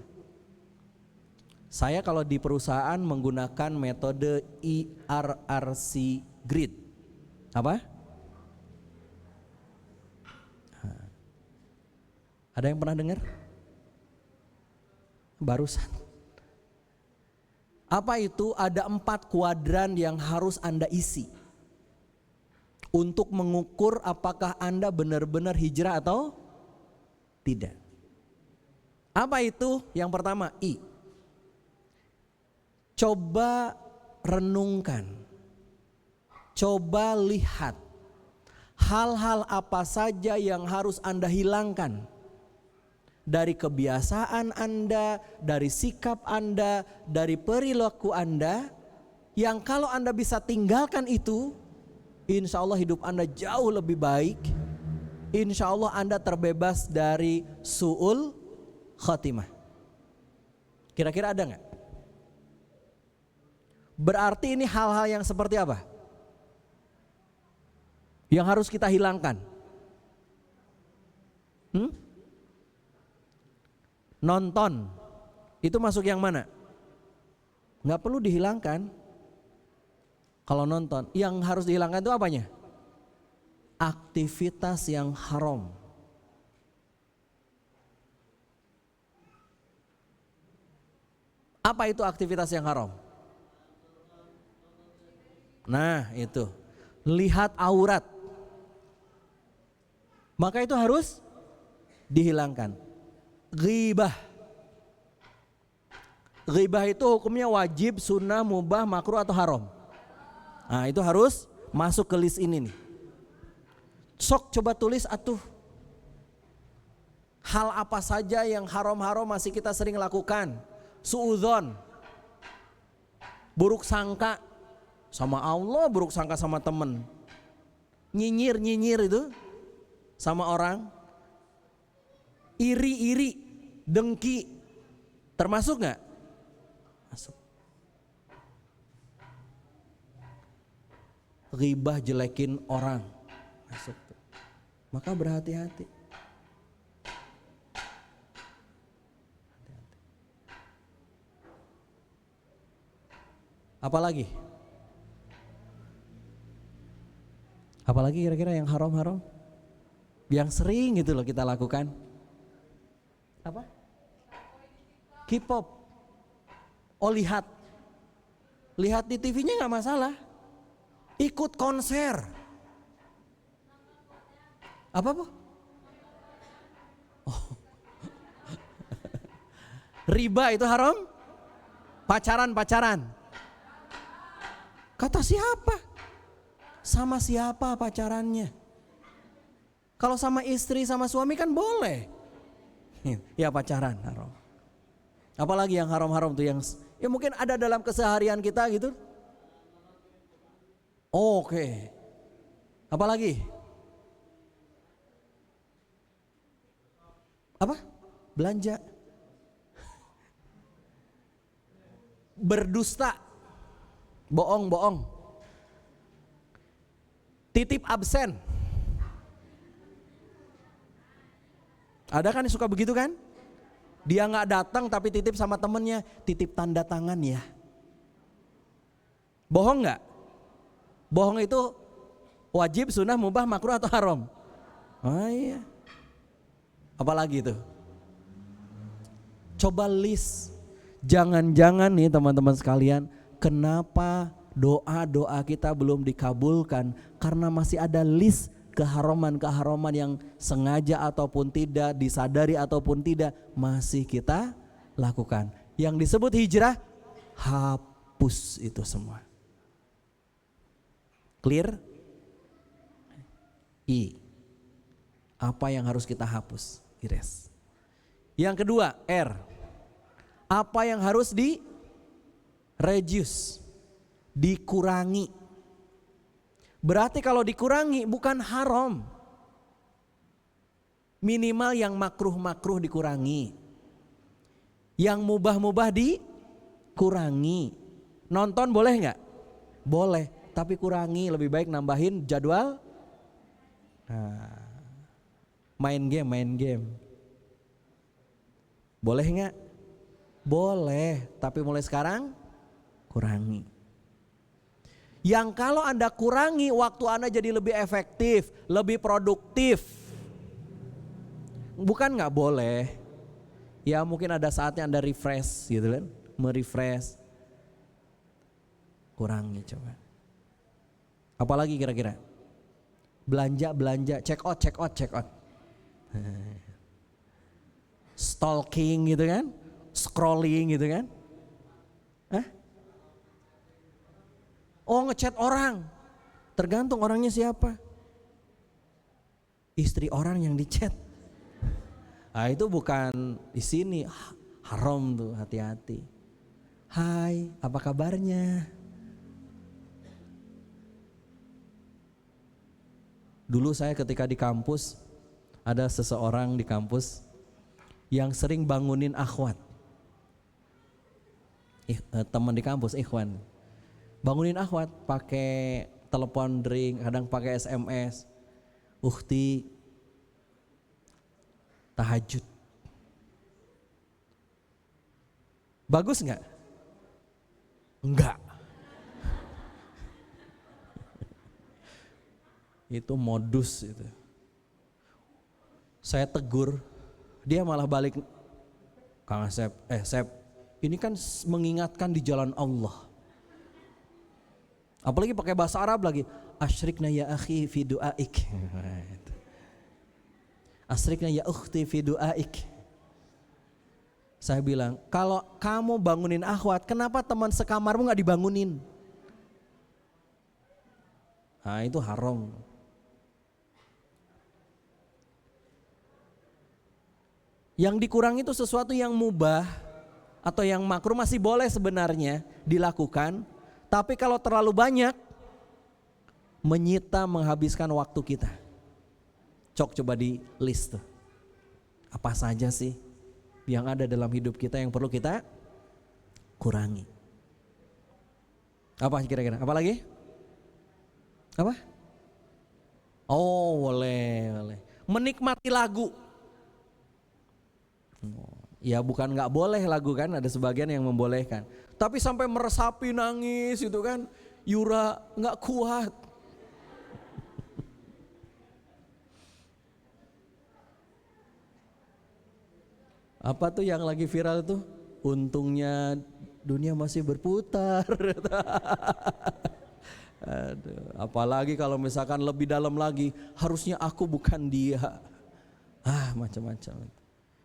Saya kalau di perusahaan menggunakan metode IRRC Grid. Apa? Ada yang pernah dengar? Barusan. Apa itu? Ada 4 kuadran yang harus Anda isi untuk mengukur apakah Anda benar-benar hijrah atau tidak. Apa itu? Yang pertama, I. Coba renungkan, coba lihat hal-hal apa saja yang harus Anda hilangkan dari kebiasaan Anda, dari sikap Anda, dari perilaku Anda, yang kalau Anda bisa tinggalkan itu, insya Allah hidup Anda jauh lebih baik. Insya Allah Anda terbebas dari su'ul khatimah. Kira-kira ada nggak? Berarti ini hal-hal yang seperti apa? Yang harus kita hilangkan. Nonton, itu masuk yang mana? Nggak perlu dihilangkan. Kalau nonton, yang harus dihilangkan itu apanya? Aktivitas yang haram. Apa itu aktivitas yang haram? Nah itu, lihat aurat. Maka itu harus dihilangkan. Ghibah. Ghibah itu hukumnya wajib, sunnah, mubah, makruh atau haram? Nah itu harus masuk ke list ini nih. Sok coba tulis atuh. Hal apa saja yang haram-haram masih kita sering lakukan. Suudzon. Buruk sangka sama Allah, buruk sangka sama temen. Nyinyir itu sama orang. Iri, dengki, termasuk nggak? Masuk. Ghibah, jelekin orang, masuk. Maka berhati-hati. Apalagi? Apalagi kira-kira yang haram-haram? Yang sering gitu loh kita lakukan. Apa? K-pop. Oh lihat di TV-nya nggak masalah. Ikut konser. Apa bu? Oh. Riba itu haram? Pacaran. Kata siapa? Sama siapa pacarannya? Kalau sama istri sama suami kan boleh. Ya pacaran haram. Apalagi yang haram-haram tuh yang ya mungkin ada dalam keseharian kita gitu. Oke. Apalagi? Apa? Belanja. Berdusta. Bohong. Titip absen. Ada kan yang suka begitu kan? Dia nggak datang tapi titip sama temennya, titip tanda tangan ya. Bohong nggak? Bohong itu wajib, sunnah, mubah, makruh atau haram? Oh iya. Apalagi itu? Coba list. Jangan-jangan nih teman-teman sekalian, kenapa doa-doa kita belum dikabulkan? Karena masih ada list keharaman-keharaman yang sengaja ataupun tidak, disadari ataupun tidak, masih kita lakukan. Yang disebut hijrah, hapus itu semua. Clear? I. Apa yang harus kita hapus? Ires. Yang kedua, R. Apa yang harus reduce, dikurangi. Berarti kalau dikurangi bukan haram. Minimal yang makruh-makruh dikurangi. Yang mubah-mubah dikurangi. Nonton boleh nggak? Boleh, tapi kurangi, lebih baik nambahin jadwal. Main game. Boleh nggak? Boleh, tapi mulai sekarang kurangi. Yang kalau Anda kurangi, waktu Anda jadi lebih efektif, lebih produktif. Bukan nggak boleh. Ya mungkin ada saatnya Anda refresh gitu kan, merefresh. Kurangi coba. Apalagi kira-kira? Belanja, check out. Stalking gitu kan, scrolling gitu kan. Oh, ngechat orang. Tergantung orangnya siapa. Istri orang yang dichat. Itu bukan di sini. Haram tuh, hati-hati. Hai, apa kabarnya? Dulu saya ketika di kampus, ada seseorang di kampus yang sering bangunin akhwat. Teman di kampus, ikhwan. Bangunin akhwat pakai telepon ring, kadang pakai SMS. Ukhti tahajud. Bagus nggak? Enggak. Itu modus itu. Saya tegur, dia malah balik, Kang Asep, Sep, ini kan mengingatkan di jalan Allah. Apalagi pakai bahasa Arab lagi. Asyrikna ya akhi fi du'aik. Asyrikna ya ukhti fi du'aik. Saya bilang, kalau kamu bangunin akhwat, kenapa teman sekamarmu gak dibangunin? Itu haram. Yang dikurangi itu sesuatu yang mubah atau yang makruh masih boleh sebenarnya dilakukan. Tapi kalau terlalu banyak, menyita, menghabiskan waktu kita. Coba di list tuh. Apa saja sih yang ada dalam hidup kita yang perlu kita kurangi? Apa kira-kira? Apa lagi? Apa? Oh, boleh. Menikmati lagu. Ya bukan nggak boleh lagu kan, ada sebagian yang membolehkan. Tapi sampai meresapi nangis itu kan, Yura nggak kuat. Apa tuh yang lagi viral tuh? Untungnya dunia masih berputar. Aduh, apalagi kalau misalkan lebih dalam lagi, harusnya aku bukan dia. Macam-macam.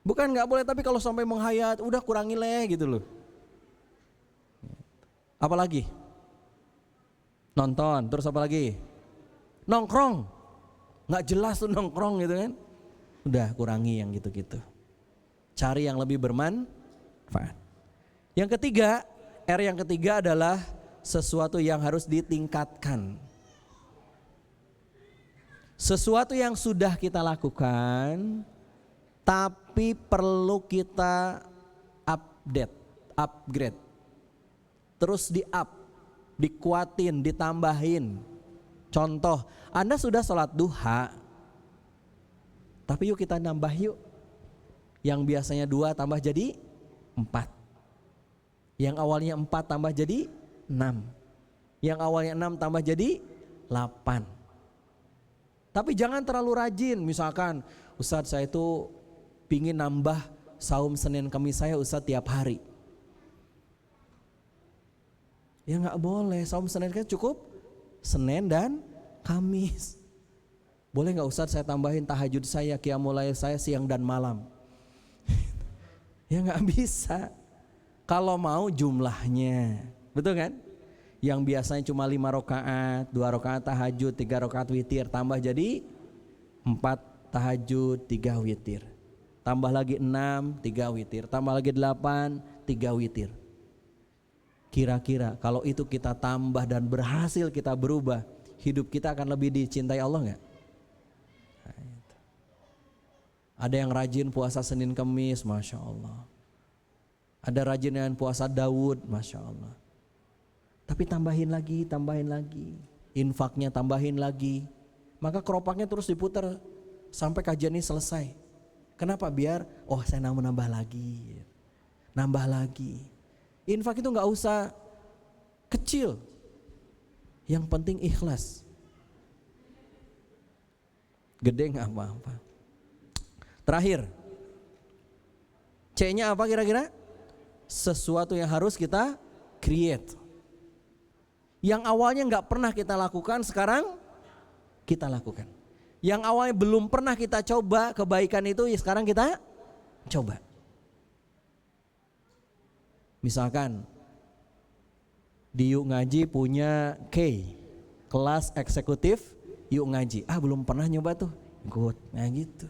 Bukan nggak boleh, tapi kalau sampai menghayat, udah kurangi gitu loh. Apalagi? Nonton, terus apa lagi? Nongkrong. nggak jelas tuh nongkrong gitu kan. Udah kurangi yang gitu-gitu. Cari yang lebih bermanfaat. Yang ketiga, R yang ketiga adalah sesuatu yang harus ditingkatkan. Sesuatu yang sudah kita lakukan tapi perlu kita upgrade. Terus dikuatin, ditambahin. Contoh, Anda sudah sholat duha, tapi yuk kita nambah yuk. Yang biasanya 2 tambah jadi 4. Yang awalnya 4 tambah jadi 6. Yang awalnya 6 tambah jadi 8. Tapi jangan terlalu rajin. Misalkan, Ustadz saya itu pingin nambah saum Senin Kamis saya Ustadz tiap hari. Ya gak boleh, saum Senin kan cukup Senin dan Kamis. Boleh gak Ustadz saya tambahin tahajud saya, qiyamul lail saya siang dan malam? Ya gak bisa. Kalau mau jumlahnya, betul kan? Yang biasanya cuma 5 rakaat, 2 rakaat tahajud, 3 rakaat witir, tambah jadi 4 tahajud, 3 witir. Tambah lagi 6, 3 witir. Tambah lagi 8, 3 witir. Kira-kira kalau itu kita tambah dan berhasil kita berubah, hidup kita akan lebih dicintai Allah enggak? Nah, itu. Ada yang rajin puasa Senin Kamis, Masya Allah. Ada rajin dengan puasa Daud, Masya Allah. Tapi tambahin lagi. Infaknya tambahin lagi. Maka keropaknya terus diputar sampai kajian ini selesai. Kenapa? Biar, saya nambah lagi. Nambah lagi. Infak itu gak usah kecil. Yang penting ikhlas. Gede gak apa-apa. Terakhir. C-nya apa kira-kira? Sesuatu yang harus kita create. Yang awalnya gak pernah kita lakukan, sekarang kita lakukan. Yang awalnya belum pernah kita coba kebaikan itu, ya sekarang kita coba. Misalkan di Yuk Ngaji punya kelas eksekutif Yuk Ngaji. Belum pernah nyoba tuh, ikut. Nah gitu.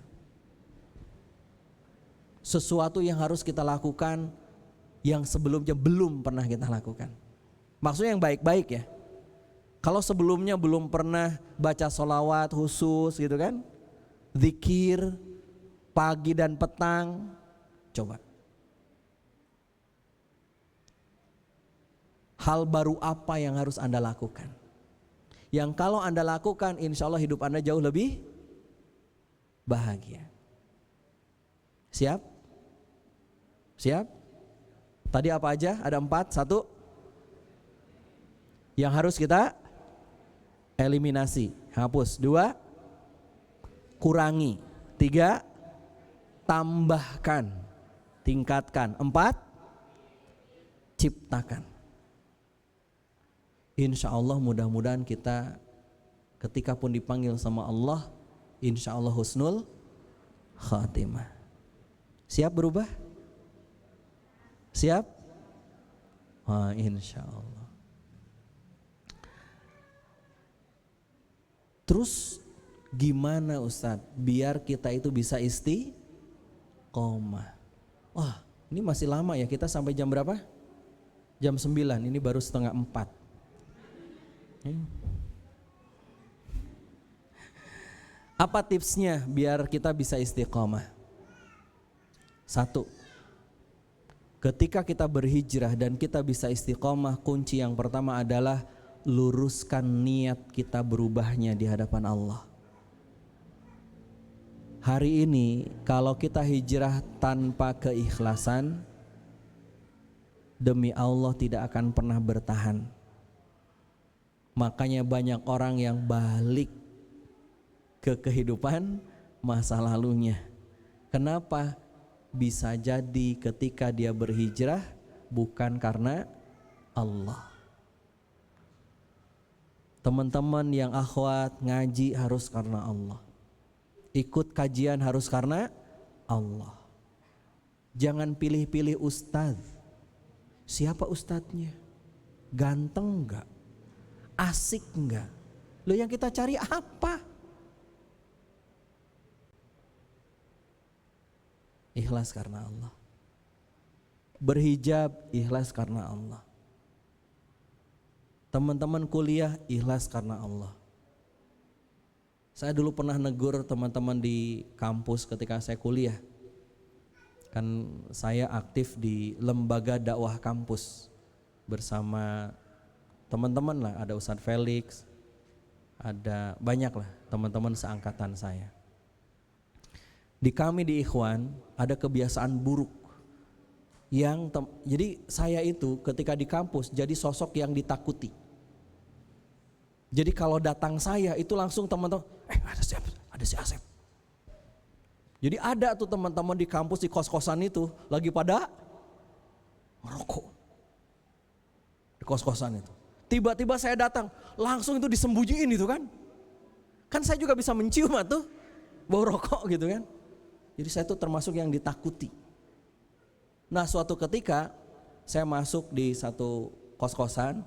Sesuatu yang harus kita lakukan yang sebelumnya belum pernah kita lakukan. Maksudnya yang baik-baik ya. Kalau sebelumnya belum pernah baca sholawat khusus gitu kan, zikir pagi dan petang, coba. Hal baru apa yang harus Anda lakukan? Yang kalau Anda lakukan, insya Allah hidup Anda jauh lebih bahagia. Siap? Siap? Tadi apa aja? Ada 4. 1. Yang harus kita eliminasi, hapus. 2. Kurangi. 3. Tambahkan, tingkatkan. 4. Ciptakan. Insya Allah mudah-mudahan kita ketika pun dipanggil sama Allah, insya Allah husnul khatimah. Siap berubah? Siap? Insya Allah. Terus gimana Ustadz biar kita itu bisa istiqomah? Wah, ini masih lama ya, kita sampai jam berapa? Jam 9, ini baru setengah 4. Apa tipsnya biar kita bisa istiqomah? 1. Ketika kita berhijrah dan kita bisa istiqomah, kunci yang pertama adalah luruskan niat kita berubahnya di hadapan Allah. Hari ini kalau kita hijrah tanpa keikhlasan, demi Allah tidak akan pernah bertahan. Makanya banyak orang yang balik ke kehidupan masa lalunya. Kenapa? Bisa jadi ketika dia berhijrah bukan karena Allah. Teman-teman yang akhwat ngaji harus karena Allah. Ikut kajian harus karena Allah. Jangan pilih-pilih ustadz. Siapa ustadznya? Ganteng enggak? Asik enggak? Loh yang kita cari apa? ikhlas karena Allah. Berhijab, ikhlas karena Allah. Teman-teman kuliah, ikhlas karena Allah. Saya dulu pernah negur teman-teman di kampus ketika saya kuliah. Kan saya aktif di lembaga dakwah kampus bersama teman-teman lah, ada Ustadz Felix, ada banyak lah teman-teman seangkatan saya. Di kami di Ikhwan ada kebiasaan buruk yang jadi saya itu ketika di kampus jadi sosok yang ditakuti. Jadi kalau datang saya itu langsung teman-teman, ada si Asep. Jadi ada tuh teman-teman di kampus di kos-kosan itu lagi pada merokok di kos-kosan itu. Tiba-tiba saya datang, langsung itu disembunyiin itu kan. Kan saya juga bisa mencium tuh bau rokok gitu kan. Jadi saya tuh termasuk yang ditakuti. Nah suatu ketika saya masuk di satu kos-kosan,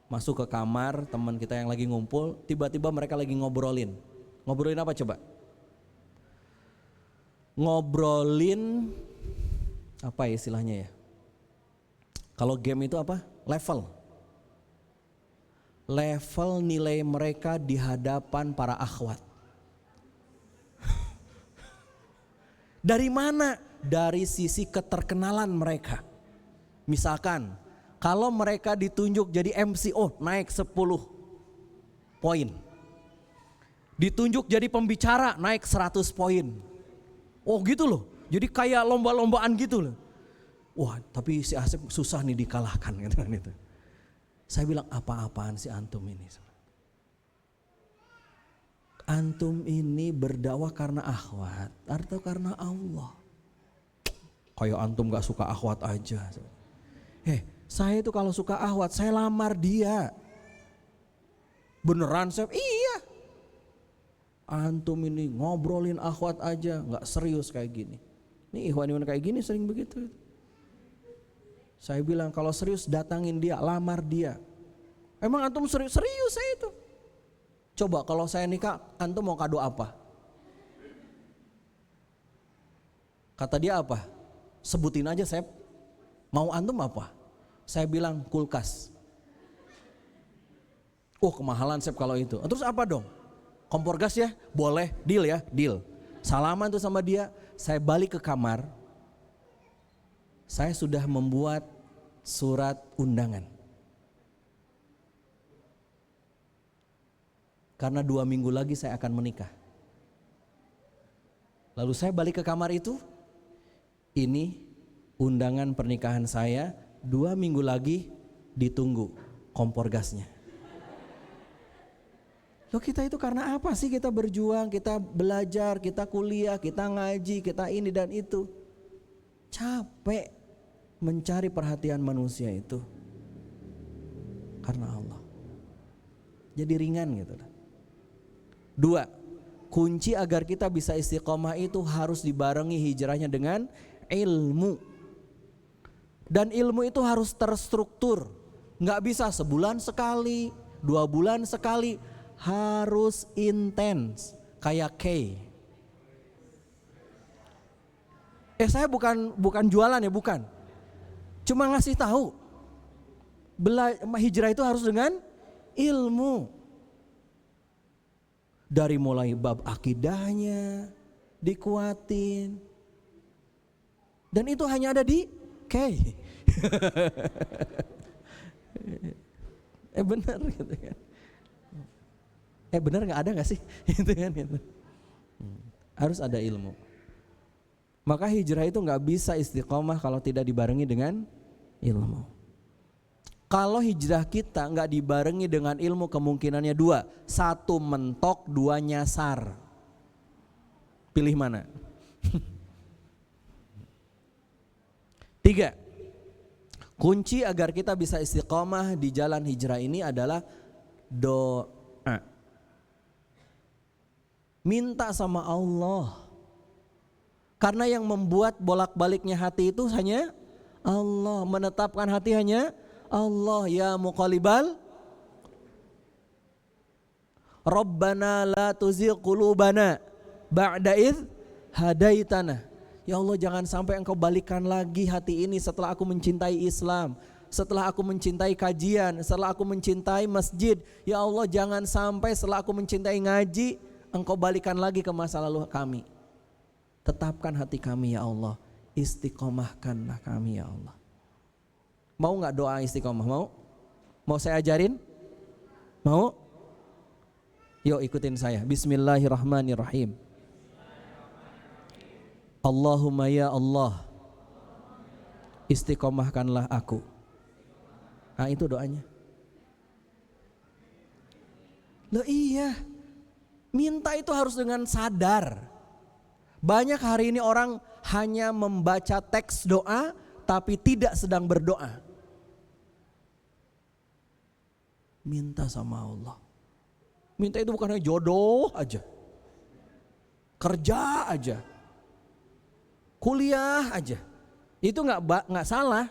masuk ke kamar teman kita yang lagi ngumpul, tiba-tiba mereka lagi ngobrolin. Ngobrolin apa coba? Ngobrolin apa ya istilahnya ya? Kalau game itu apa? Level nilai mereka di hadapan para akhwat. Dari mana? Dari sisi keterkenalan mereka. Misalkan kalau mereka ditunjuk jadi MC, naik 10 poin. Ditunjuk jadi pembicara, naik 100 poin. Oh gitu loh, jadi kayak lomba-lombaan gitu loh. Wah tapi si Asep susah nih dikalahkan gitu kan itu. Saya bilang apa-apaan si antum ini. Antum ini berdakwah karena akhwat atau karena Allah? Kayak antum gak suka akhwat aja. Saya itu kalau suka akhwat saya lamar dia. Beneran saya? Iya. Antum ini ngobrolin akhwat aja gak serius kayak gini. Ini ikhwan-ikhwan kayak gini sering begitu. Saya bilang kalau serius datangin dia, lamar dia. Emang antum serius saya itu. Coba kalau saya nikah, antum mau kado apa? Kata dia apa? Sebutin aja Sep. Mau antum apa? Saya bilang kulkas. Kemahalan Sep kalau itu. Terus apa dong? Kompor gas ya? Boleh, deal ya, deal. Salaman tuh sama dia, saya balik ke kamar. Saya sudah membuat surat undangan. Karena 2 minggu lagi saya akan menikah. Lalu saya balik ke kamar itu. Ini undangan pernikahan saya, 2 minggu lagi ditunggu kompor gasnya. Loh kita itu karena apa sih kita berjuang, kita belajar, kita kuliah, kita ngaji, kita ini dan itu. Capek mencari perhatian manusia itu karena Allah. Jadi ringan gitu. 2, kunci agar kita bisa istiqomah itu harus dibarengi hijrahnya dengan ilmu. Dan ilmu itu harus terstruktur. Gak bisa sebulan sekali, 2 bulan sekali, harus intens kayak saya bukan jualan ya, bukan. Cuma ngasih tahu. Hijrah itu harus dengan ilmu. Dari mulai bab akidahnya dikuatin. Dan itu hanya ada di benar gitu kan. Benar nggak ada nggak sih? Itu kan gitu. Harus ada ilmu. Maka hijrah itu nggak bisa istiqomah kalau tidak dibarengi dengan ilmu. Kalau hijrah kita nggak dibarengi dengan ilmu, kemungkinannya 2. 1 mentok, 2 nyasar. Pilih mana? 3. Kunci agar kita bisa istiqomah di jalan hijrah ini adalah doa. Minta sama Allah. Karena yang membuat bolak-baliknya hati itu hanya Allah. Menetapkan hati hanya Allah. Ya muqallibal Rabbana la tuzigh qulubana ba'da idh hadaitana. Ya Allah, jangan sampai Engkau balikan lagi hati ini setelah aku mencintai Islam, setelah aku mencintai kajian, setelah aku mencintai masjid. Ya Allah, jangan sampai setelah aku mencintai ngaji, Engkau balikan lagi ke masa lalu kami. Tetapkan hati kami ya Allah, istiqomahkanlah kami ya Allah. Mau gak doa istiqomah? Mau? Mau saya ajarin? Mau? Yuk ikutin saya. Bismillahirrahmanirrahim. Allahumma ya Allah, istiqomahkanlah aku. Nah itu doanya. Loh iya, minta itu harus dengan sadar. Banyak hari ini orang hanya membaca teks doa tapi tidak sedang berdoa. Minta sama Allah. Minta itu bukan hanya jodoh aja, kerja aja, kuliah aja. Itu nggak salah,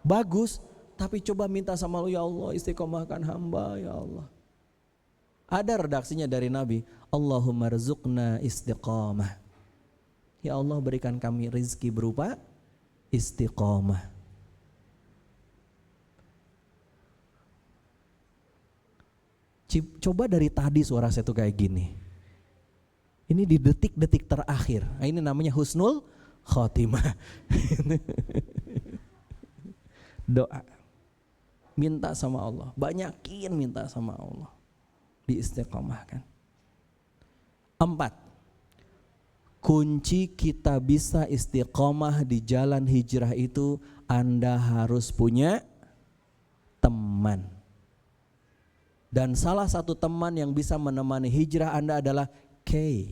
bagus. Tapi coba minta sama Allah, ya Allah istiqomahkan hamba ya Allah. Ada redaksinya dari Nabi, Allahumma rzuqna istiqamah. Ya Allah berikan kami rizki berupa istiqamah. Coba dari tadi suara saya tuh kayak gini. Ini di detik-detik terakhir. Nah, ini namanya husnul khotimah. Doa. Minta sama Allah. Banyakin minta sama Allah. Diistiqomahkan. 4. Kunci kita bisa istiqomah di jalan hijrah itu, Anda harus punya teman. Dan salah satu teman yang bisa menemani hijrah Anda adalah K.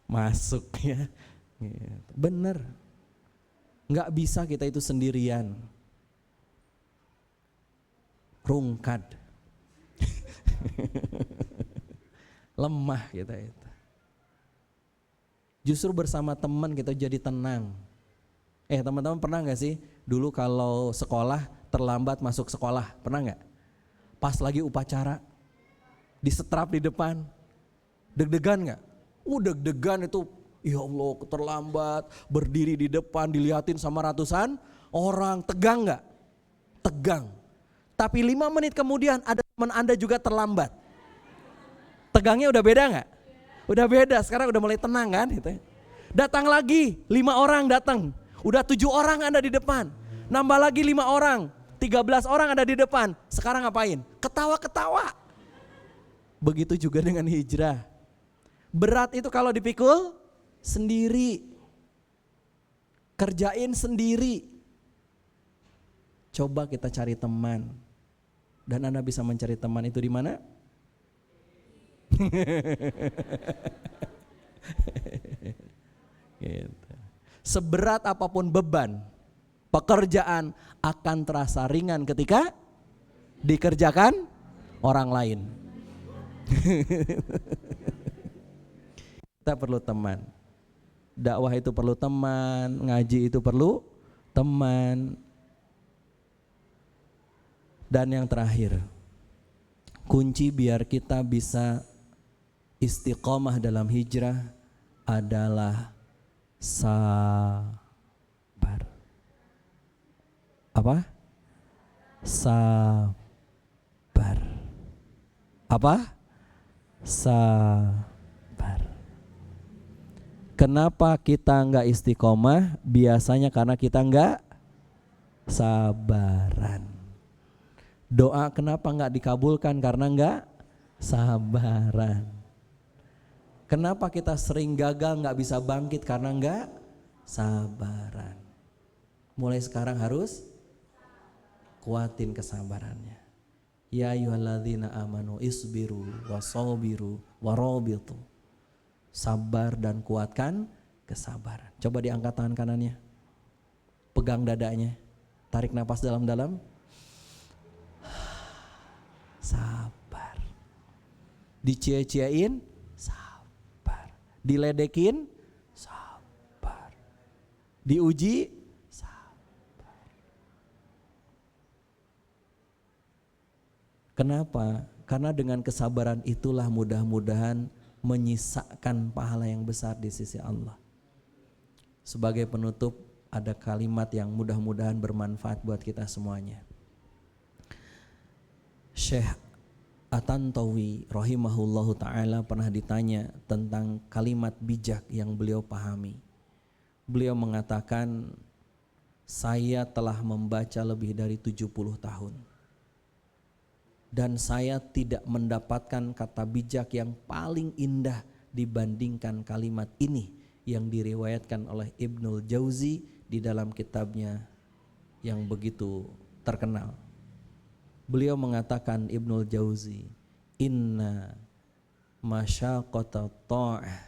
Masuk ya. Bener. Nggak bisa kita itu sendirian. Rungkad. Lemah kita itu. Justru bersama teman kita jadi tenang. Teman-teman pernah gak sih dulu kalau sekolah terlambat masuk sekolah, pernah gak? Pas lagi upacara disetrap di depan, deg-degan gak? Deg-degan itu, ya Allah terlambat, berdiri di depan dilihatin sama ratusan orang, tegang gak? Tegang. Tapi 5 menit kemudian ada teman Anda juga terlambat. Tegangnya udah beda gak? Udah beda, sekarang udah mulai tenang kan? Datang lagi 5 orang datang. Udah 7 orang Anda di depan. Nambah lagi 5 orang. 13 orang ada di depan. Sekarang ngapain? Ketawa-ketawa. Begitu juga dengan hijrah. Berat itu kalau dipikul sendiri. Kerjain sendiri. Coba kita cari teman. Dan Anda bisa mencari teman itu di mana? Gitu. Seberat apapun beban, pekerjaan akan terasa ringan ketika dikerjakan orang lain. Kita perlu teman. Dakwah itu perlu teman, ngaji itu perlu teman. Dan yang terakhir, kunci biar kita bisa istiqomah dalam hijrah adalah sabar. Apa? Sabar. Apa? Sabar. Kenapa kita enggak istiqomah? Biasanya karena kita enggak sabaran. Doa kenapa enggak dikabulkan? Karena enggak sabaran. Kenapa kita sering gagal gak bisa bangkit? Karena gak sabaran. Mulai sekarang harus kuatin kesabarannya. Ya ayyuhalladzina amanu isbiru wasabiru warabitu. Sabar dan kuatkan kesabaran. Coba diangkat tangan kanannya. Pegang dadanya. Tarik napas dalam-dalam. Sabar. Dicie-ciein, diledekin, sabar. Diuji, sabar. Kenapa? Karena dengan kesabaran itulah mudah-mudahan menyisakan pahala yang besar di sisi Allah. Sebagai penutup, ada kalimat yang mudah-mudahan bermanfaat buat kita semuanya. Syekh At-Tantawi rahimahullahu ta'ala pernah ditanya tentang kalimat bijak yang beliau pahami. Beliau mengatakan, saya telah membaca lebih dari 70 tahun. Dan saya tidak mendapatkan kata bijak yang paling indah dibandingkan kalimat ini yang diriwayatkan oleh Ibnul Jauzi di dalam kitabnya yang begitu terkenal. Beliau mengatakan, Ibnul Jauzi, inna masyaqata ta'ah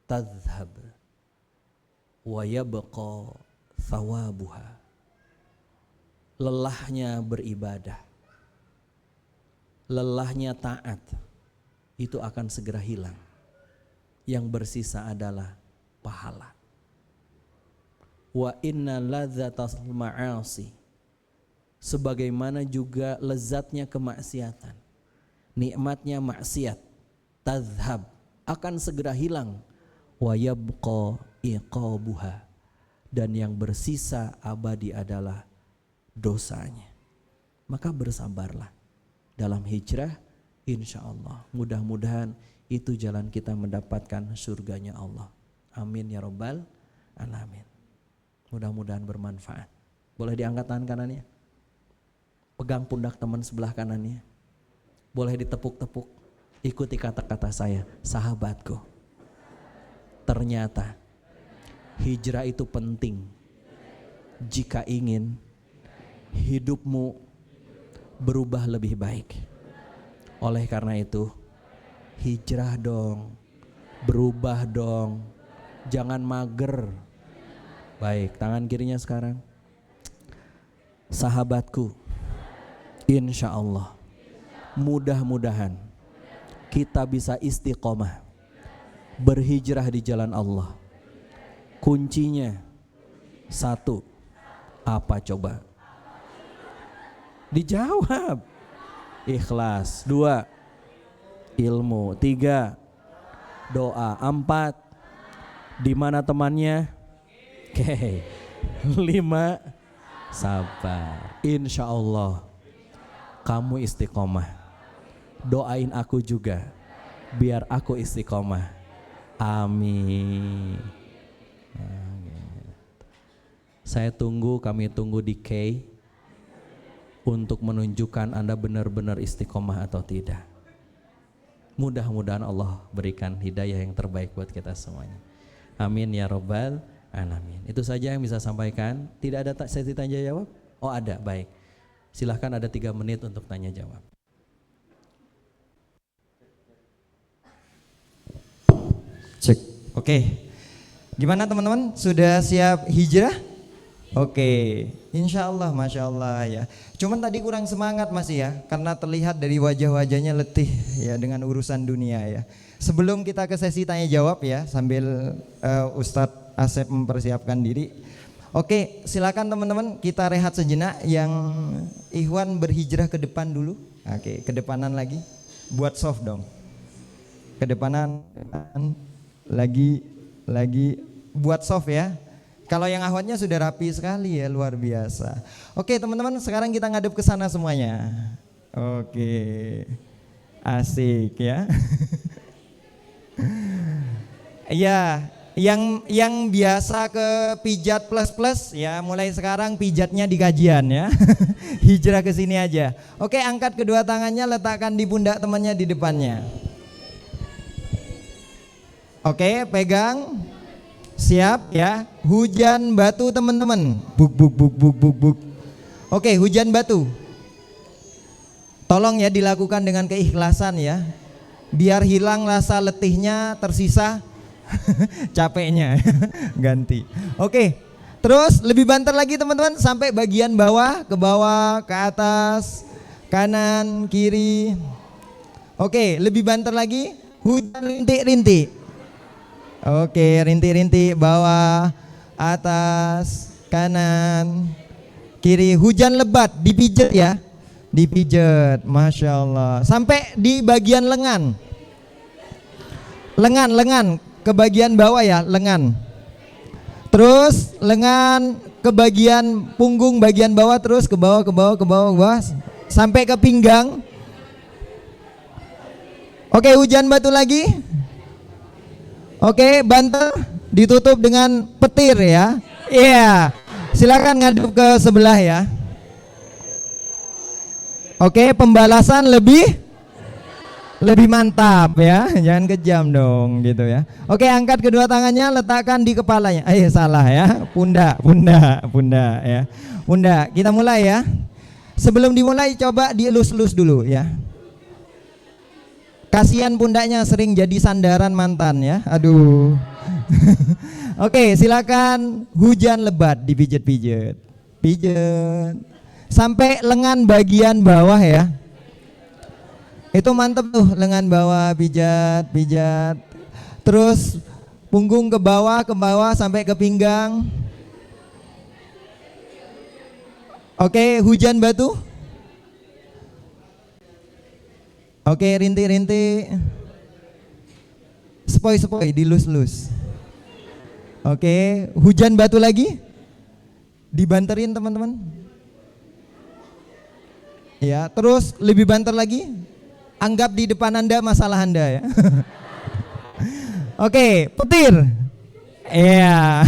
tadhhab wa yabqa thawabuha. Lelahnya beribadah, lelahnya taat itu akan segera hilang. Yang bersisa adalah pahala. Wa inna ladzatal ma'asi, sebagaimana juga lezatnya kemaksiatan, nikmatnya maksiat, tadhhab, akan segera hilang. Wa yabqa iqabuha, dan yang bersisa abadi adalah dosanya. Maka bersabarlah dalam hijrah, insya Allah. Mudah-mudahan itu jalan kita mendapatkan surganya Allah. Amin ya rabbal alamin. Mudah-mudahan bermanfaat. Boleh diangkat tangan kanannya, pegang pundak teman sebelah kanannya, boleh ditepuk-tepuk. Ikuti kata-kata saya, sahabatku, ternyata hijrah itu penting jika ingin hidupmu berubah lebih baik. Oleh karena itu, hijrah dong, berubah dong, jangan mager. Baik, tangan kirinya sekarang. Sahabatku, insya Allah, mudah-mudahan kita bisa istiqomah berhijrah di jalan Allah. Kuncinya satu, apa coba? Dijawab. Ikhlas. 2, ilmu. 3, doa. 4, di mana temannya? Oke. 5, sabar. Insya Allah kamu istiqomah. Doain aku juga biar aku istiqomah. Amin. Kami tunggu di K untuk menunjukkan Anda benar-benar istiqomah atau tidak. Mudah-mudahan Allah berikan hidayah yang terbaik buat kita semuanya. Amin ya rabbal alamin. Itu saja yang bisa sampaikan. Tidak ada sesi tanya jawab? Oh ada, baik. Silahkan, ada 3 menit untuk tanya jawab. Cek. Oke. Gimana teman-teman? Sudah siap hijrah? Oke. Insya Allah, Masya Allah ya. Cuman tadi kurang semangat masih ya, karena terlihat dari wajah-wajahnya letih ya dengan urusan dunia ya. Sebelum kita ke sesi tanya jawab ya, sambil Ustadz Asep mempersiapkan diri. Oke, silakan teman-teman kita rehat sejenak. Yang Ikhwan berhijrah ke depan dulu. Oke, kedepanan lagi. Buat soft dong. Kedepanan lagi buat soft ya. Kalau yang ahwatnya sudah rapi sekali ya, luar biasa. Oke teman-teman, sekarang kita ngadep ke sana semuanya. Oke, asik ya. Ya, yang biasa ke pijat plus ya, mulai sekarang pijatnya di kajian ya. Hijrah ke sini aja. Oke, angkat kedua tangannya, letakkan di pundak temannya di depannya. Oke, pegang. Siap ya. Hujan batu teman-teman. Buk. Oke, hujan batu. Tolong ya dilakukan dengan keikhlasan ya. Biar hilang rasa letihnya, tersisa capeknya. Ganti. Oke. Terus lebih banter lagi teman-teman, sampai bagian bawah, ke bawah, ke atas, kanan, kiri. Oke, lebih banter lagi. Hujan rintik-rintik. Oke, rintik-rintik, bawah, atas, kanan, kiri. Hujan lebat, dipijat ya. Dipijat, Masya Allah. Sampai di bagian lengan. lengan ke bagian bawah ya, lengan. Terus lengan ke bagian punggung bagian bawah, terus ke bawah sampai ke pinggang. Oke, hujan batu lagi. Oke, bantal ditutup dengan petir ya. Iya. Silakan ngadep ke sebelah ya. Oke, pembalasan lebih mantap ya, jangan kejam dong gitu ya. Oke, angkat kedua tangannya, letakkan di kepalanya. Salah ya, pundak ya. Pundak, kita mulai ya. Sebelum dimulai coba dielus-elus dulu ya. Kasihan pundaknya sering jadi sandaran mantan ya. Aduh. Oke, silakan hujan lebat dipijit-pijit. Pijet. Sampai lengan bagian bawah ya. Itu mantep tuh, lengan bawah pijat. Terus punggung ke bawah sampai ke pinggang. Oke, hujan batu. Oke, rintik-rintik. Sepoi-sepoi, dilus-lus. Oke, hujan batu lagi. Dibanterin teman-teman. Ya, terus lebih banter lagi. Anggap di depan Anda masalah Anda ya. Oke, petir. Iya.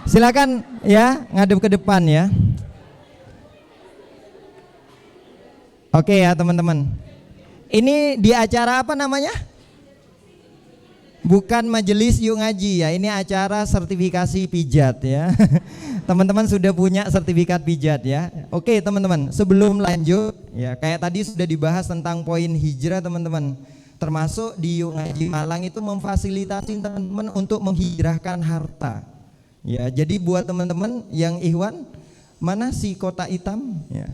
Silakan ya, ngadep ke depan ya. Oke ya, teman-teman. Ini di acara apa namanya? Bukan majelis yuk ngaji ya, ini acara sertifikasi pijat ya. Teman-teman sudah punya sertifikat pijat ya. Oke teman-teman, sebelum lanjut ya, kayak tadi sudah dibahas tentang poin hijrah teman-teman. Termasuk di yuk ngaji Malang itu memfasilitasi teman-teman untuk menghijrahkan harta. Ya, jadi buat teman-teman yang ikhwan, mana si kotak hitam ya.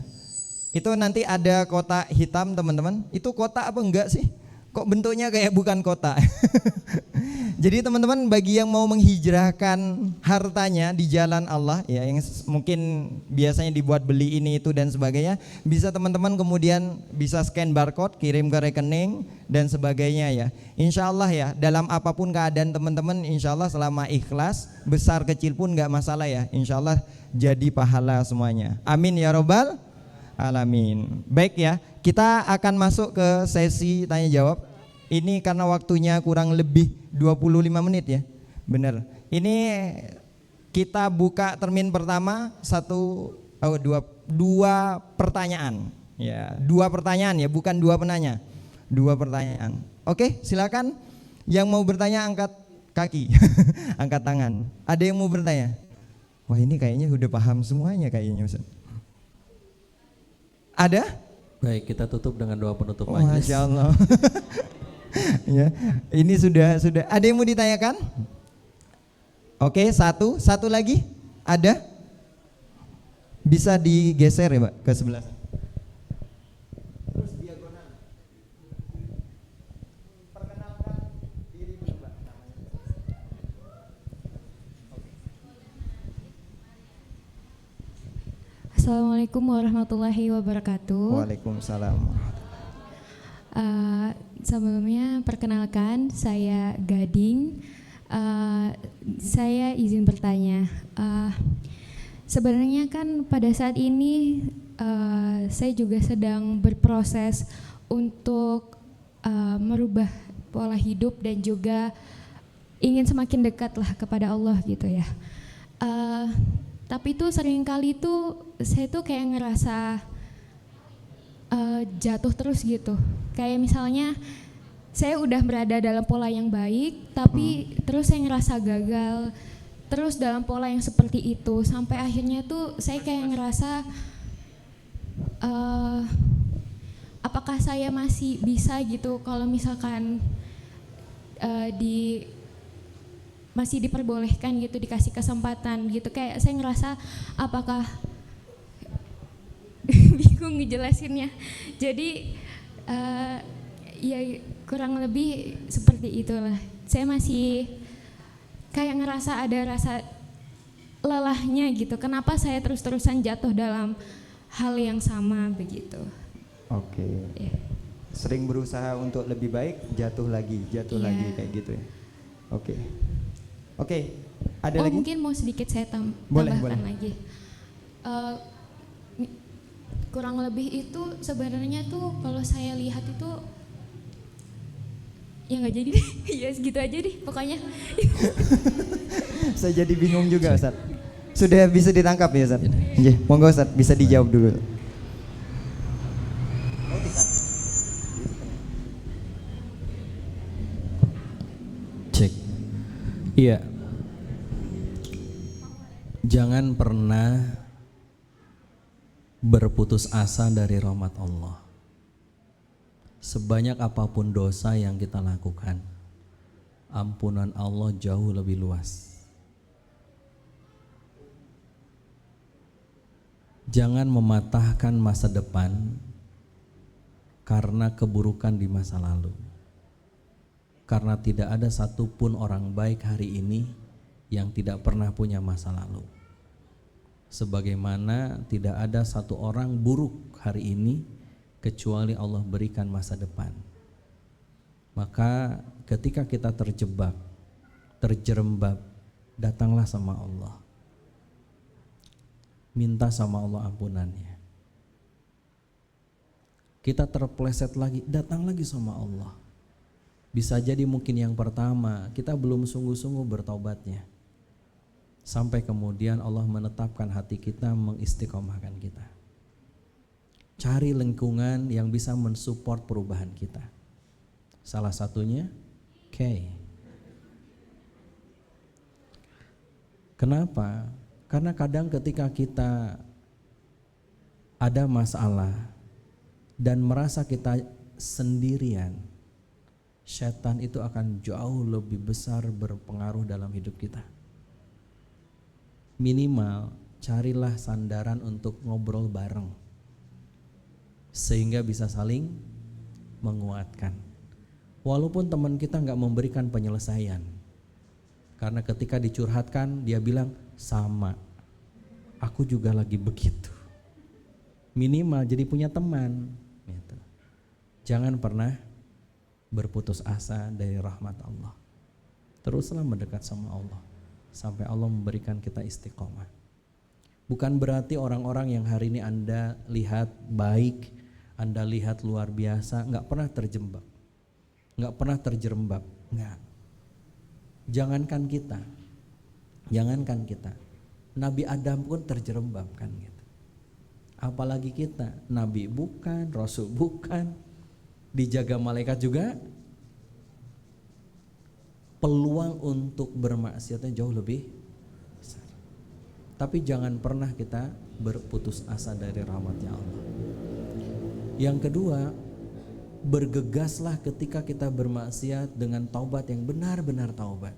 Itu nanti ada kotak hitam teman-teman. Itu kotak apa enggak sih? Kok bentuknya kayak bukan kotak. Jadi teman-teman bagi yang mau menghijrahkan hartanya di jalan Allah ya, yang mungkin biasanya dibuat beli ini itu dan sebagainya, bisa teman-teman kemudian bisa scan barcode, kirim ke rekening dan sebagainya ya. Insya Allah ya, dalam apapun keadaan teman-teman, insya Allah selama ikhlas, besar kecil pun nggak masalah ya. Insya Allah jadi pahala semuanya. Amin ya robbal alamin. Baik ya, kita akan masuk ke sesi tanya jawab. Ini karena waktunya kurang lebih 25 menit ya. Benar. Ini kita buka termin pertama dua pertanyaan. Ya, dua pertanyaan ya, bukan dua penanya. Dua pertanyaan. Oke, silakan yang mau bertanya angkat kaki. Angkat tangan. Ada yang mau bertanya? Wah, ini kayaknya udah paham semuanya kayaknya Ustaz. Ada? Baik, kita tutup dengan doa penutup majelis. Masya Allah. Ya, ini sudah. Ada yang mau ditanyakan? Oke, satu lagi. Ada? Bisa digeser ya, Pak, ke sebelah. Terus diagonal. Perkenalkan diri dulu, Pak. Assalamualaikum warahmatullahi wabarakatuh. Waalaikumsalam. Sebelumnya perkenalkan, saya Gading. Saya izin bertanya. Sebenarnya kan pada saat ini saya juga sedang berproses untuk merubah pola hidup dan juga ingin semakin dekatlah kepada Allah gitu ya. Tapi tuh seringkali tuh saya tuh kayak ngerasa jatuh terus gitu. Kayak misalnya saya udah berada dalam pola yang baik, tapi terus saya ngerasa gagal terus dalam pola yang seperti itu, sampai akhirnya tuh saya kayak ngerasa apakah saya masih bisa gitu kalau misalkan masih diperbolehkan gitu, dikasih kesempatan gitu. Kayak saya ngerasa apakah bingung ngejelasinnya. Jadi ya kurang lebih seperti itulah. Saya masih kayak ngerasa ada rasa lelahnya gitu. Kenapa saya terus-terusan jatuh dalam hal yang sama begitu? Oke. Ya. Sering berusaha untuk lebih baik, jatuh lagi Iya. kayak gitu ya. Oke. Oke, ada Oh lagi? mungkin mau sedikit saya Boleh, tambahkan boleh. lagi. Eh, kurang lebih itu sebenarnya tuh kalau saya lihat itu ya nggak jadi deh. Ya segitu aja deh pokoknya. Saya jadi bingung juga Ustaz. Sudah bisa ditangkap ya Ustaz? Iya, monggo Ustaz, bisa dijawab dulu. Cek. Iya. Jangan pernah berputus asa dari rahmat Allah. Sebanyak apapun dosa yang kita lakukan, ampunan Allah jauh lebih luas. Jangan mematahkan masa depan karena keburukan di masa lalu. Karena tidak ada satupun orang baik hari ini yang tidak pernah punya masa lalu. Sebagaimana tidak ada satu orang buruk hari ini kecuali Allah berikan masa depan. Maka ketika kita terjebak, terjerembab, datanglah sama Allah. Minta sama Allah ampunannya. Kita terpleset lagi, datang lagi sama Allah. Bisa jadi mungkin yang pertama kita belum sungguh-sungguh bertaubatnya. Sampai kemudian Allah menetapkan hati kita, mengistiqomahkan kita. Cari lingkungan yang bisa mensupport perubahan kita. Salah satunya K. Kenapa? Karena kadang ketika kita ada masalah dan merasa kita sendirian, setan itu akan jauh lebih besar berpengaruh dalam hidup kita. Minimal carilah sandaran untuk ngobrol bareng sehingga bisa saling menguatkan. Walaupun teman kita nggak memberikan penyelesaian, karena ketika dicurhatkan dia bilang sama, aku juga lagi begitu. Minimal jadi punya teman. Gitu. Jangan pernah berputus asa dari rahmat Allah. Teruslah mendekat sama Allah sampai Allah memberikan kita istiqomah. Bukan berarti orang-orang yang hari ini Anda lihat baik, Anda lihat luar biasa, nggak pernah terjebak, nggak pernah terjerembab, nggak. Jangankan kita, Nabi Adam pun terjerembab kan gitu. Apalagi kita, Nabi bukan, Rasul bukan, dijaga malaikat juga, peluang untuk bermaksiatnya jauh lebih besar. Tapi jangan pernah kita berputus asa dari rahmatnya Allah. Yang kedua, bergegaslah ketika kita bermaksiat dengan taubat yang benar-benar taubat.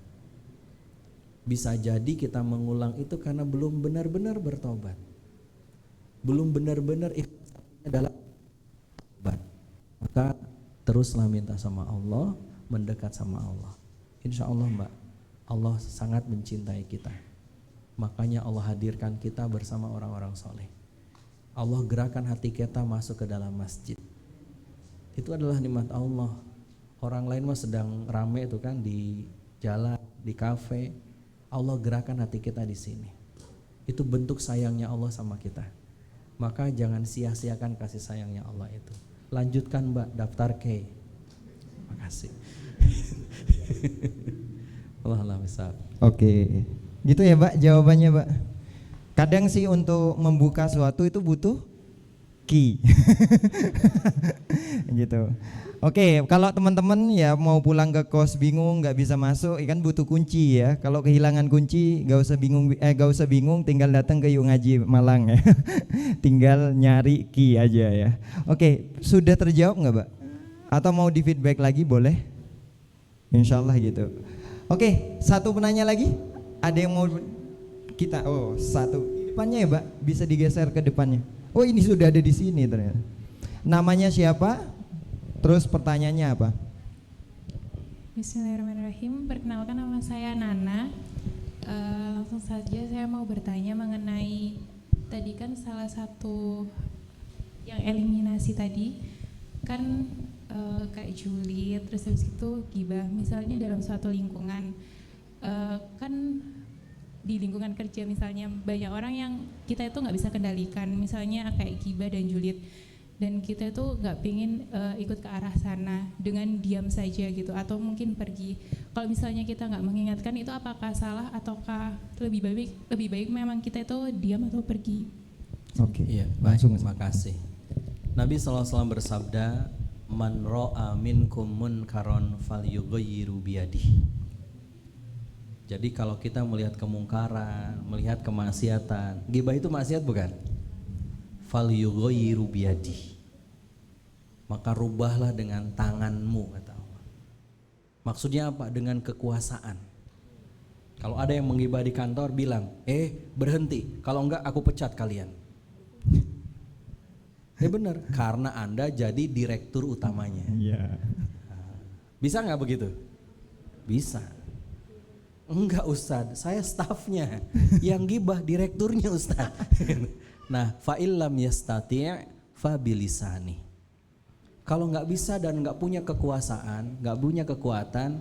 Bisa jadi kita mengulang itu karena belum benar-benar bertaubat, belum benar-benar ikhlas dalam taubat. Maka teruslah minta sama Allah, mendekat sama Allah. Insya Allah Mbak, Allah sangat mencintai kita. Makanya Allah hadirkan kita bersama orang-orang soleh. Allah gerakan hati kita masuk ke dalam masjid. Itu adalah nikmat Allah. Orang lain mah sedang rame itu kan di jalan, di kafe. Allah gerakan hati kita di sini. Itu bentuk sayangnya Allah sama kita. Maka jangan sia-siakan kasih sayangnya Allah itu. Lanjutkan Mbak, daftar K. Makasih. Allah besar. Oke. Gitu ya Mbak jawabannya Mbak. Kadang sih untuk membuka suatu itu butuh key. Gitu. Oke, kalau teman-teman ya mau pulang ke kos bingung nggak bisa masuk, kan butuh kunci ya. Kalau kehilangan kunci nggak usah bingung, tinggal datang ke Yuk Ngaji Malang ya. Tinggal nyari key aja ya. Oke, sudah terjawab nggak Mbak? Atau mau di feedback lagi boleh? Insya Allah gitu. Oke, satu penanya lagi. Ada yang mau kita? Oh, satu. Di depannya ya Mbak, bisa digeser ke depannya. Oh ini sudah ada di sini ternyata. Namanya siapa? Terus pertanyaannya apa? Bismillahirrahmanirrahim. Perkenalkan nama saya Nana. Langsung saja saya mau bertanya mengenai tadi kan salah satu yang eliminasi tadi kan kayak julid, terus habis itu gibah. Misalnya dalam suatu lingkungan, kan di lingkungan kerja misalnya banyak orang yang kita itu nggak bisa kendalikan, misalnya kayak gibah dan julid, dan kita itu nggak pingin ikut ke arah sana dengan diam saja gitu, atau mungkin pergi. Kalau misalnya kita nggak mengingatkan, itu apakah salah ataukah lebih baik memang kita itu diam atau pergi? Oke. Iya, Langsung. baik, makasih. Nabi SAW bersabda, man ro'a minkum munkaron falyughayyiru biyadihi. Jadi kalau kita melihat kemungkaran, melihat kemaksiatan, ghibah itu maksiat bukan? Falyughayyiru biyadihi. Maka rubahlah dengan tanganmu, kata Allah. Maksudnya apa? Dengan kekuasaan. Kalau ada yang menggibah di kantor, bilang, berhenti, kalau enggak aku pecat kalian. Benar, karena Anda jadi direktur utamanya. Iya. Bisa nggak begitu? Bisa. Enggak Ustadz, saya stafnya. Yang gibah direkturnya Ustadz. Nah, fa'illam yastati' fabilisani. Kalau nggak bisa dan nggak punya kekuasaan, nggak punya kekuatan,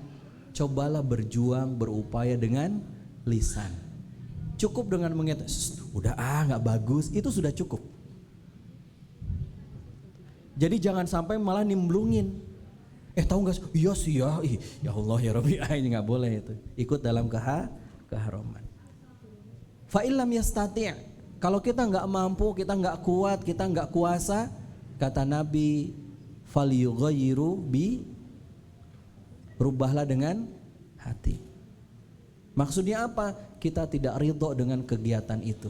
cobalah berjuang, berupaya dengan lisan. Cukup dengan mengatakan, udah nggak bagus, itu sudah cukup. Jadi jangan sampai malah nimblungin. Tahu nggak? Iya sih ya, ya Allah ya Rabbi, ini nggak boleh itu. Ikut dalam keharaman. Fa'illam yastati'. Kalau kita nggak mampu, kita nggak kuat, kita nggak kuasa, kata Nabi, falyughayyiru bi, rubahlah dengan hati. Maksudnya apa? Kita tidak ridho dengan kegiatan itu.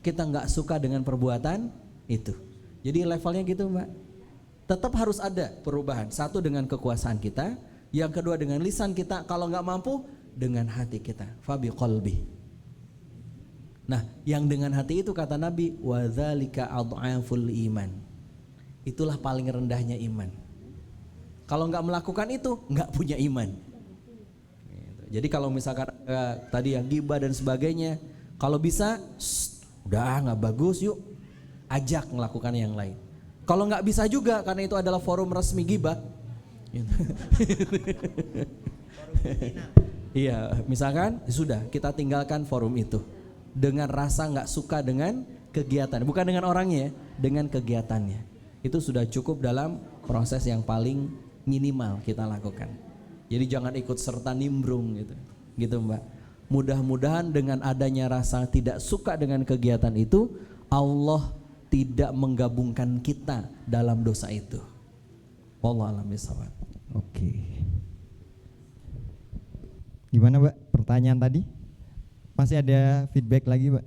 Kita nggak suka dengan perbuatan itu. Jadi levelnya gitu, Mbak. Tetap harus ada perubahan. Satu dengan kekuasaan kita, yang kedua dengan lisan kita, kalau nggak mampu dengan hati kita. Fabi qalbi. Nah, yang dengan hati itu kata Nabi, wadzalika ad'aful iman. Itulah paling rendahnya iman. Kalau nggak melakukan itu, nggak punya iman. Jadi kalau misalkan tadi yang ghibah dan sebagainya, kalau bisa, udah nggak bagus, yuk ajak melakukan yang lain. Kalau nggak bisa juga, karena itu adalah forum resmi ghibah. Iya, misalkan sudah kita tinggalkan forum itu dengan rasa nggak suka dengan kegiatan, bukan dengan orangnya, dengan kegiatannya. Itu sudah cukup dalam proses yang paling minimal kita lakukan. Jadi jangan ikut serta nimbrung gitu Mbak. Mudah-mudahan dengan adanya rasa tidak suka dengan kegiatan itu, Allah tidak menggabungkan kita dalam dosa itu. Wallahu a'lam bishawab. Oke. Gimana Mbak pertanyaan tadi? Masih ada feedback lagi Mbak?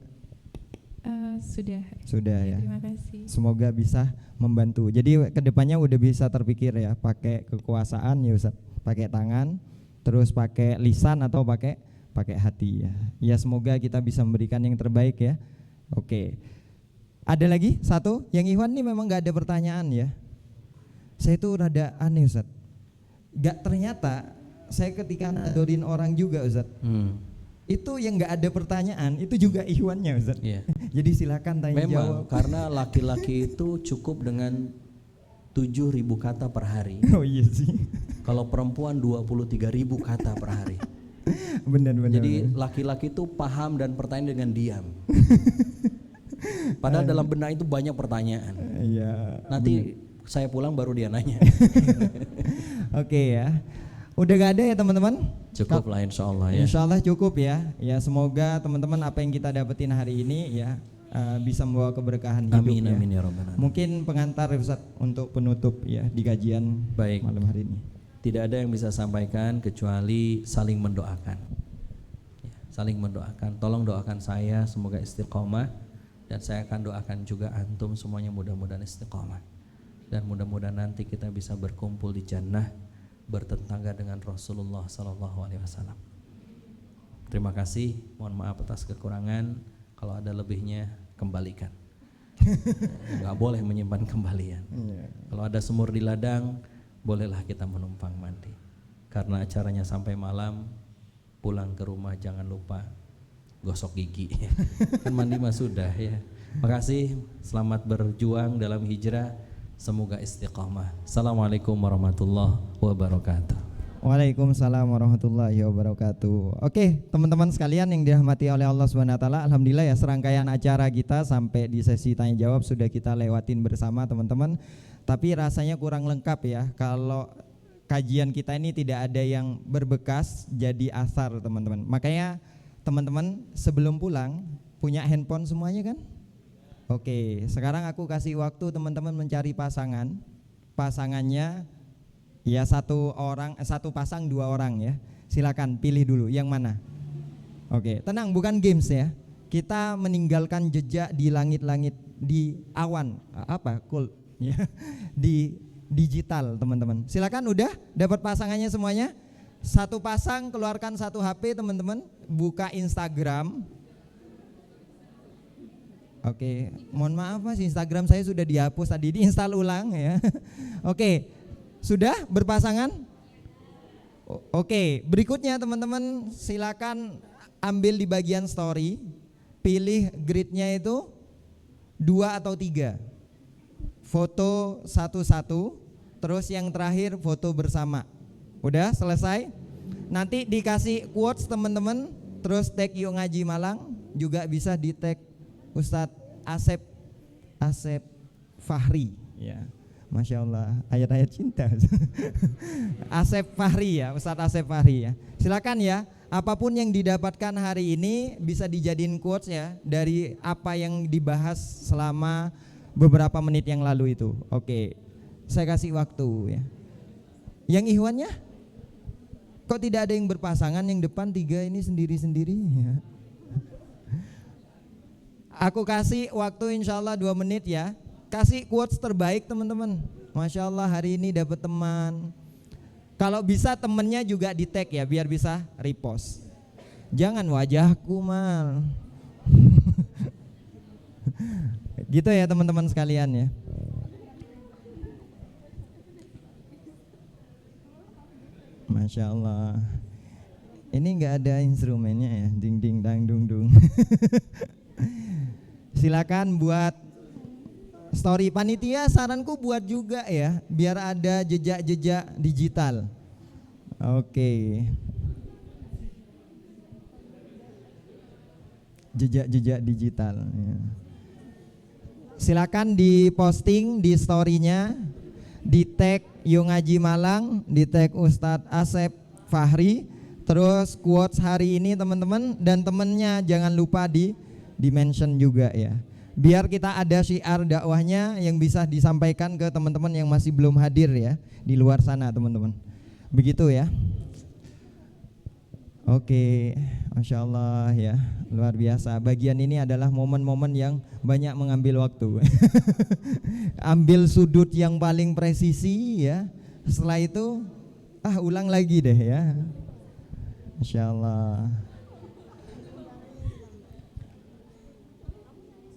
Sudah. Sudah ya. Terima kasih. Semoga bisa membantu. Jadi kedepannya udah bisa terpikir ya, pakai kekuasaan ya Ustaz, pakai tangan, terus pakai lisan atau pakai hati ya. Ya semoga kita bisa memberikan yang terbaik ya. Oke. Ada lagi satu, yang Ikhwan nih memang gak ada pertanyaan ya. Saya itu rada aneh Ustaz. Gak, ternyata saya ketika nadorin orang juga Ustaz, itu yang gak ada pertanyaan itu juga Ikhwannya Ustaz. Iya. Jadi silakan tanya Memang jawab. karena laki-laki itu cukup dengan 7.000 kata per hari. Oh iya sih. Kalau perempuan 23.000 kata per hari. Benar. Jadi laki-laki itu paham dan pertanyaan dengan diam. Padahal dalam benak itu banyak pertanyaan. Iya. Nanti saya pulang baru dia nanya. Oke ya. Udah gak ada ya teman-teman? Cukup lah insya Allah ya. Insya Allah cukup ya. Ya semoga teman-teman apa yang kita dapetin hari ini ya bisa membawa keberkahan hidup. Amin ya. amin ya rabbal alamin. Mungkin pengantar Ustaz untuk penutup ya di kajian Baik. malam hari ini. Tidak ada yang bisa sampaikan kecuali saling mendoakan. Ya, saling mendoakan. Tolong doakan saya semoga istiqomah, dan saya akan doakan juga antum semuanya mudah-mudahan istiqomah. Dan mudah-mudahan nanti kita bisa berkumpul di jannah, bertetangga dengan Rasulullah SAW. Terima kasih, mohon maaf atas kekurangan. Kalau ada lebihnya kembalikan. Nggak boleh menyimpan kembalian. Kalau ada semur di ladang, bolehlah kita menumpang mandi. Karena acaranya sampai malam, pulang ke rumah jangan lupa gosok gigi. Kan mandi mah sudah ya. Makasih, selamat berjuang dalam hijrah. semoga istiqamah. Assalamualaikum warahmatullahi wabarakatuh. Waalaikumsalam warahmatullahi wabarakatuh. Oke, teman-teman sekalian yang dirahmati oleh Allah Subhanahu wa taala, alhamdulillah ya, serangkaian acara kita sampai di sesi tanya jawab sudah kita lewatin bersama teman-teman. Tapi rasanya kurang lengkap ya kalau kajian kita ini tidak ada yang berbekas jadi asar teman-teman. Makanya teman-teman sebelum pulang punya handphone semuanya kan? Oke, sekarang aku kasih waktu teman-teman mencari pasangannya. Ya satu pasang 2 orang ya. Silakan pilih dulu yang mana. Oke, tenang, bukan games ya. Kita meninggalkan jejak di langit-langit, di awan, ya, di digital teman-teman. Silakan, udah dapat pasangannya semuanya. Satu pasang keluarkan 1 HP teman-teman, buka Instagram. Oke, mohon maaf Mas, Instagram saya sudah dihapus tadi, diinstal ulang ya. Oke. Sudah berpasangan? Oke, berikutnya teman-teman silakan ambil di bagian story, pilih gridnya itu 2 atau 3, foto satu-satu, terus yang terakhir foto bersama. Udah selesai? Nanti dikasih quotes teman-teman, terus tag Yuk Ngaji Malang, juga bisa di tag Ustadz Asep Fahri ya. Masya Allah, ayat-ayat cinta. Asep Fahri ya, Ustadz Asep Fahri ya. Silakan ya, apapun yang didapatkan hari ini bisa dijadiin quotes ya dari apa yang dibahas selama beberapa menit yang lalu itu. Oke, saya kasih waktu ya. Yang Ikhwannya? Kok tidak ada yang berpasangan, yang depan 3 ini sendiri-sendiri ya. Aku kasih waktu insya Allah 2 menit ya. Kasih quotes terbaik teman-teman. Masya Allah hari ini dapat teman. Kalau bisa temennya juga di tag ya, biar bisa repost. Jangan wajahku mal. Gitu ya teman-teman sekalian ya. Masya Allah. Ini nggak ada instrumennya ya, ding ding dang dung dung. Silakan buat story. Panitia saranku buat juga ya, biar ada jejak-jejak digital. Oke. Jejak-jejak digital ya. Silakan diposting di story-nya, di tag Yuk Ngaji Malang, di tag Ustadz Asep Fahri, terus quotes hari ini teman-teman, dan temennya jangan lupa di mention juga ya. Biar kita ada syiar dakwahnya yang bisa disampaikan ke teman-teman yang masih belum hadir ya di luar sana teman-teman. Begitu ya. Oke, Masya Allah ya, luar biasa. Bagian ini adalah momen-momen yang banyak mengambil waktu. Ambil sudut yang paling presisi ya. Setelah itu ulang lagi deh ya. Masya Allah.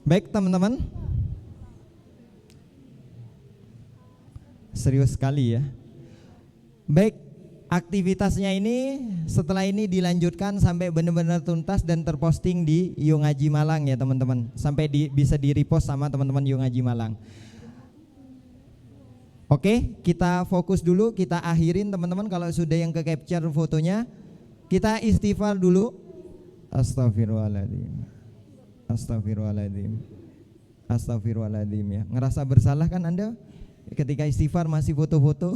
Baik teman-teman, serius sekali ya. Baik, aktivitasnya ini setelah ini dilanjutkan sampai benar-benar tuntas dan terposting di Yuk Ngaji Malang ya teman-teman. Sampai bisa di repost sama teman-teman Yuk Ngaji Malang. Oke, kita fokus dulu, kita akhirin teman-teman. Kalau sudah yang ke capture fotonya, kita istighfar dulu. Astagfirullahaladzim. Astagfirullahaladzim. Astagfirullahaladzim ya. Ngerasa bersalah kan Anda ketika istighfar masih foto-foto?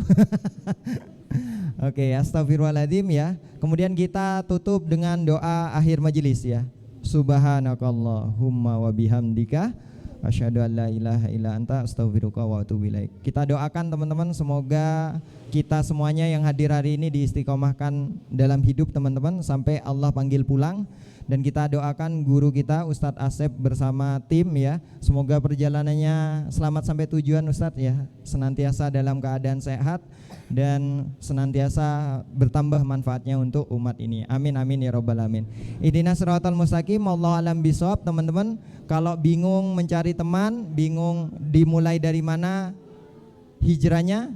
Oke, astagfirullahaladzim ya. Kemudian kita tutup dengan doa akhir majelis ya. Subhanakallahumma wa bihamdika asyhadu an la ilaha illa anta astaghfiruka wa atubu ilaik. Kita doakan teman-teman, semoga kita semuanya yang hadir hari ini diistiqomahkan dalam hidup teman-teman sampai Allah panggil pulang. Dan kita doakan guru kita Ustadz Asep bersama tim ya, semoga perjalanannya selamat sampai tujuan Ustadz ya, senantiasa dalam keadaan sehat dan senantiasa bertambah manfaatnya untuk umat ini. Amin amin ya robbal alamin. Ihdinas siratal mustaqim, wallahu alam bisawab. Teman-teman kalau bingung mencari teman, bingung dimulai dari mana hijrahnya,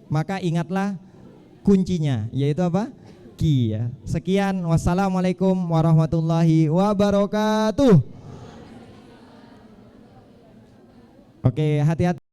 maka ingatlah kuncinya, yaitu apa? Ya. Sekian, wassalamualaikum warahmatullahi wabarakatuh. Oke, hati-hati.